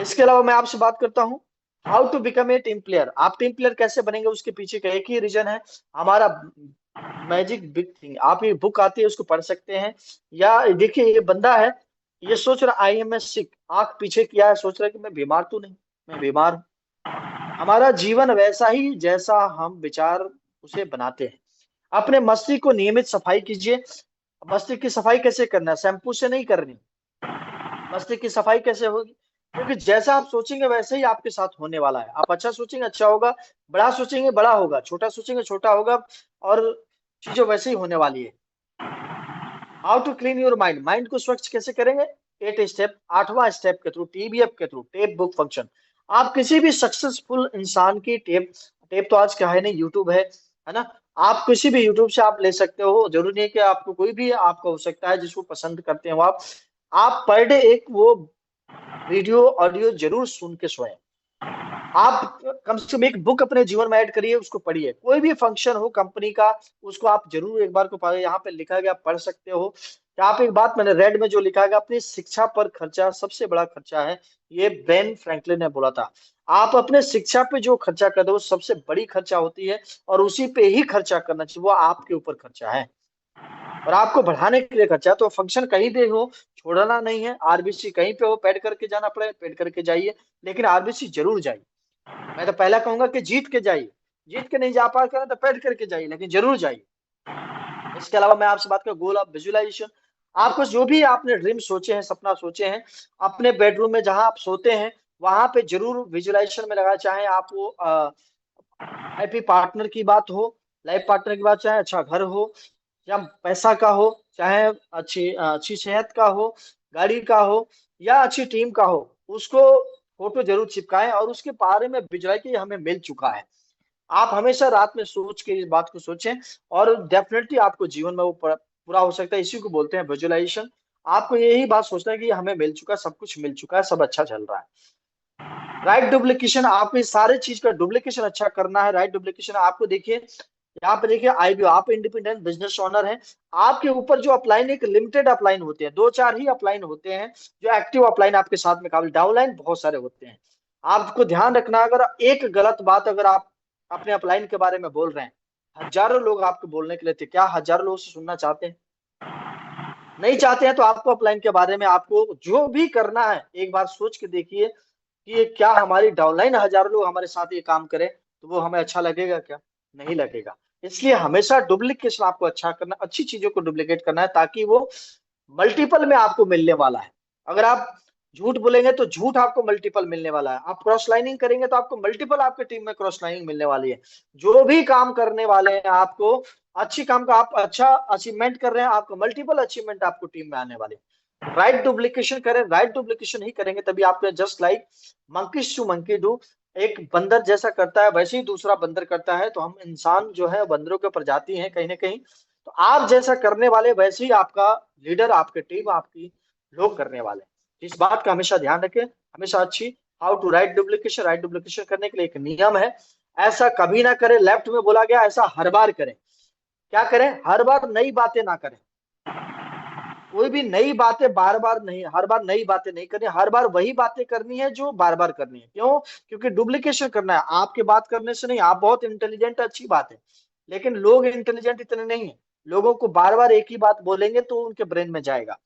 इसके अलावा मैं आपसे बात करता हूँ how to become a team player. आप टीम प्लेयर कैसे बनेंगे, उसके पीछे का एक ही रीजन है, हमारा मैजिक बिग थिंग। आप ये बुक आती है उसको पढ़ सकते हैं। या देखिए ये बंदा है, ये सोच रहा आई एम ए सिक, आंख पीछे किया है, सोच रहा है कि मैं बीमार तो नहीं, मैं बीमार हूं। हमारा जीवन वैसा ही जैसा हम विचार उसे बनाते हैं। अपने मस्तिष्क को नियमित सफाई कीजिए। मस्तिष्क की सफाई कैसे करना है, शैम्पू से नहीं करनी। मस्तिष्क की सफाई कैसे होगी, क्योंकि जैसा आप सोचेंगे वैसे ही आपके साथ होने वाला है। आप अच्छा सोचेंगे अच्छा होगा, बड़ा सोचेंगे बड़ा होगा, छोटा सोचेंगे छोटा होगा, और चीजें वैसे ही होने वाली है। How to clean your mind, mind को स्वच्छ कैसे करेंगे, 8 स्टेप, 8वां स्टेप के थ्रू, टीबीएफ के थ्रू, टेप बुक फंक्शन। आप किसी भी सक्सेसफुल इंसान की टेप, टेप तो आज क्या है नहीं, यूट्यूब है ना। आप किसी भी यूट्यूब से आप ले सकते हो, जरूरी नहीं कि आपको कोई भी आपका हो सकता है जिसको पसंद करते हो आप पर डे एक वो वीडियो ऑडियो जरूर सुन के सोएं। आप कम से कम एक बुक अपने जीवन में ऐड करिए, उसको पढ़िए। कोई भी फंक्शन हो कंपनी का, उसको आप जरूर एक बार को पढ़िए। यहाँ पे लिखा गया पढ़ सकते हो। यहाँ पे एक बात मैंने रेड में जो लिखा गया, अपनी शिक्षा पर खर्चा सबसे बड़ा खर्चा है, ये बेन फ्रैंकलिन ने बोला था। आप अपने शिक्षा पे जो खर्चा कर दो वो सबसे बड़ी खर्चा होती है, और उसी पे ही खर्चा करना चाहिए, वो आपके ऊपर खर्चा है। और आपको बढ़ाने के लिए खर्चा है, तो फंक्शन कहीं भी हो छोड़ना नहीं है। आरबीसी कहीं पे हो, पेड करके जाना पड़े पेड करके जाइए, लेकिन आरबीसी जरूर जाइए। मैं तो पहला कहूंगा कि जीत के जाइए, जीत के नहीं जा पा कर तो पेड करके जाइए, लेकिन जरूर जाइए। इसके अलावा मैं आपसे बात करूं गोल ऑफ विजुअलाइजेशन। आपको जो भी आपने ड्रीम सोचे हैं, सपना सोचे हैं, अपने बेडरूम में जहां आप सोते हैं वहां पे जरूर विजुअलाइजेशन में लगा। चाहे आप वो हैप्पी पार्टनर की बात हो, लाइफ पार्टनर की बात, चाहे अच्छा घर हो, या पैसा का हो, चाहे अच्छी अच्छी सेहत का हो, गाड़ी का हो, या अच्छी टीम का हो, उसको फोटो जरूर चिपकाएं और उसके बारे में विजुअलाइज कि हमें मिल चुका है। आप हमेशा रात में सोच के इस बात को सोचें, और डेफिनेटली आपको जीवन में वो पूरा हो सकता है। इसी को बोलते हैं विजुअलाइजेशन। आपको यही बात सोचना है कि हमें मिल चुका है, सब कुछ मिल चुका है, सब अच्छा चल रहा है। राइट डुप्लीकेशन, आपको इस सारे चीज का डुप्लीकेशन अच्छा करना है। राइट डुप्लीकेशन आपको देखिए, यहाँ पे देखिए आईबीओ, आप इंडिपेंडेंट बिजनेस ओनर हैं। आपके ऊपर जो अपलाइन, एक लिमिटेड अपलाइन होते हैं, दो चार ही अपलाइन होते हैं जो एक्टिव अपलाइन आपके साथ में काबिल, डाउनलाइन बहुत सारे होते हैं। आपको ध्यान रखना, अगर एक गलत बात अगर आप अपने अपलाइन के बारे में बोल रहे हैं, हजारों लोग आपको बोलने के लिए थे, क्या हजारों लोग से सुनना चाहते हैं? नहीं चाहते हैं। तो आपको अपलाइन के बारे में आपको जो भी करना है एक बार सोच के देखिए कि ये क्या हमारी डाउनलाइन हजारों लोग हमारे साथ ये काम करें तो वो हमें अच्छा लगेगा क्या? नहीं लगेगा। इसलिए हमेशा डुप्लीकेशन आपको अच्छा करना, अच्छी चीजों को डुप्लीकेट करना है, ताकि वो मल्टीपल में आपको मिलने वाला है। अगर आप झूठ बोलेंगे तो झूठ आपको मल्टीपल मिलने वाला है। आप क्रॉस लाइनिंग करेंगे तो आपको मल्टीपल आपके टीम में क्रॉस लाइनिंग मिलने वाली है। जो भी काम करने वाले हैं आपको अच्छी काम का, आप अच्छा अचीवमेंट कर रहे हैं, आपको मल्टीपल अचीवमेंट आपको टीम में आने वाले हैं। राइट डुप्लीकेशन करें, राइट डुप्लीकेशन ही करेंगे तभी आपके, just like monkeys to monkey do, एक बंदर जैसा करता है वैसे ही दूसरा बंदर करता है। तो हम इंसान जो है बंदरों के प्रजाति हैं कहीं ना कहीं। तो आप जैसा करने वाले वैसे ही आपका लीडर, आपके टीम, आपकी लोग करने वाले हैं। इस बात का हमेशा ध्यान रखें। हमेशा अच्छी how to right duplication, right duplication करने के लिए एक नियम है, ऐसा कभी ना करें। लेफ्ट में बोला गया ऐसा हर बार करें। क्या करें? हर बार नई बातें ना करें। कोई भी नई बातें बार बार नहीं, हर बार नई बातें नहीं करनी, हर बार वही बातें करनी है जो बार बार करनी है। क्यों? क्योंकि डुप्लीकेशन करना है आपके बात करने से नहीं। आप बहुत इंटेलिजेंट, अच्छी बात है, लेकिन लोग इंटेलिजेंट इतने नहीं है। लोगों को बार बार एक ही बात बोलेंगे तो उनके ब्रेन में जाएगा।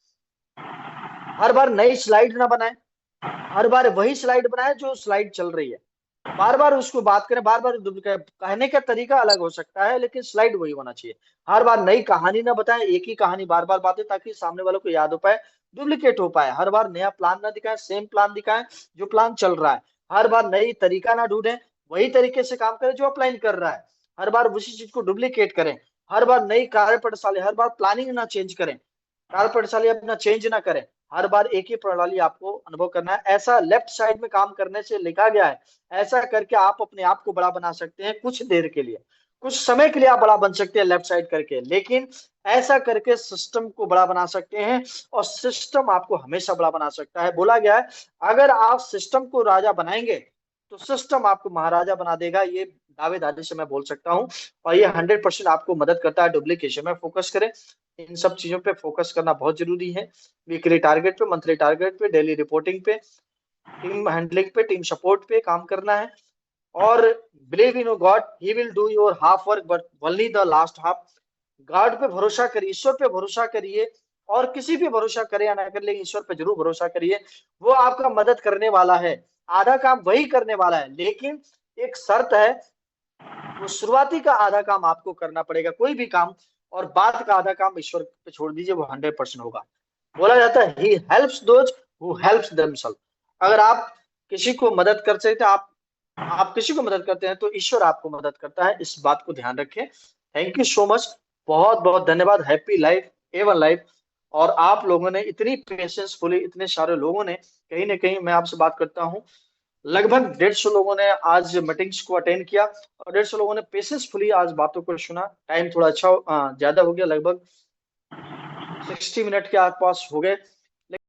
हर बार नई स्लाइड ना बनाए, हर बार वही स्लाइड बनाए जो स्लाइड चल रही है। बार बार उसको बात करें, बार बार कहने का तरीका अलग हो सकता है लेकिन स्लाइड वही होना चाहिए। हर बार नई कहानी ना बताएं, एक ही कहानी बार बार बातें, ताकि सामने वालों को याद हो पाए, डुप्लीकेट हो पाए। हर बार नया प्लान ना दिखाएं, सेम प्लान दिखाएं जो प्लान चल रहा है। हर बार नई तरीका ना ढूंढें, वही तरीके से काम करें जो अप्लाई कर रहा है। हर बार उसी चीज को डुप्लीकेट करें। हर बार नई कार्य प्रणाली, हर बार प्लानिंग ना चेंज करें, कार्य प्रणाली अपना चेंज ना करें। हर बार एक ही प्रणाली आपको अनुभव करना है। ऐसा लेफ्ट साइड में काम करने से लिखा गया है, ऐसा करके आप अपने आप को बड़ा बना सकते हैं कुछ देर के लिए, कुछ समय के लिए आप बड़ा बन सकते हैं लेफ्ट साइड करके, लेकिन ऐसा करके सिस्टम को बड़ा बना सकते हैं और सिस्टम आपको हमेशा बड़ा बना सकता है। बोला गया है अगर आप सिस्टम को राजा बनाएंगे तो सिस्टम आपको महाराजा बना देगा, ये दावेदारी से मैं बोल सकता हूँ। और ये 100% आपको मदद करता है। डुप्लीकेशन में फोकस करें, इन सब चीजों पे फोकस करना बहुत जरूरी है। वीकली टारगेट पे, मंथली टारगेट पे, डेली रिपोर्टिंग पे, टीम हैंडलिंग पे, टीम सपोर्ट पे काम करना है। और believe in God, he will do your half work but only the last half. God पे भरोसा करिए, ईश्वर पे भरोसा करिए, और किसी पे भरोसा करे या ना करे लेकिन ईश्वर पे जरूर भरोसा करिए। वो आपका मदद करने वाला है, आधा काम वही करने वाला है, लेकिन एक शर्त है, वो शुरुआती का आधा काम आपको करना पड़ेगा कोई भी काम, और बाद का आधा काम ईश्वर पे छोड़ दीजिए, वो 100% होगा। बोला जाता है ही helps those who helps themself. अगर आप किसी को मदद कर सकते हैं, आप किसी को मदद करते हैं तो ईश्वर आपको मदद करता है, इस बात को ध्यान रखें। थैंक यू सो मच, बहुत बहुत धन्यवाद। हैप्पी लाइफ, एवन लाइफ। और आप लोगों ने इतनी पेशेंसफुली, इतने सारे लोगों ने, कहीं ना कहीं मैं आपसे बात करता हूँ, लगभग 150 लोगों ने आज मीटिंग्स को अटेंड किया, और 150 लोगों ने पेशेंसफुली आज बातों को सुना। टाइम थोड़ा अच्छा ज्यादा हो गया, लगभग 60 मिनट के आसपास हो गए।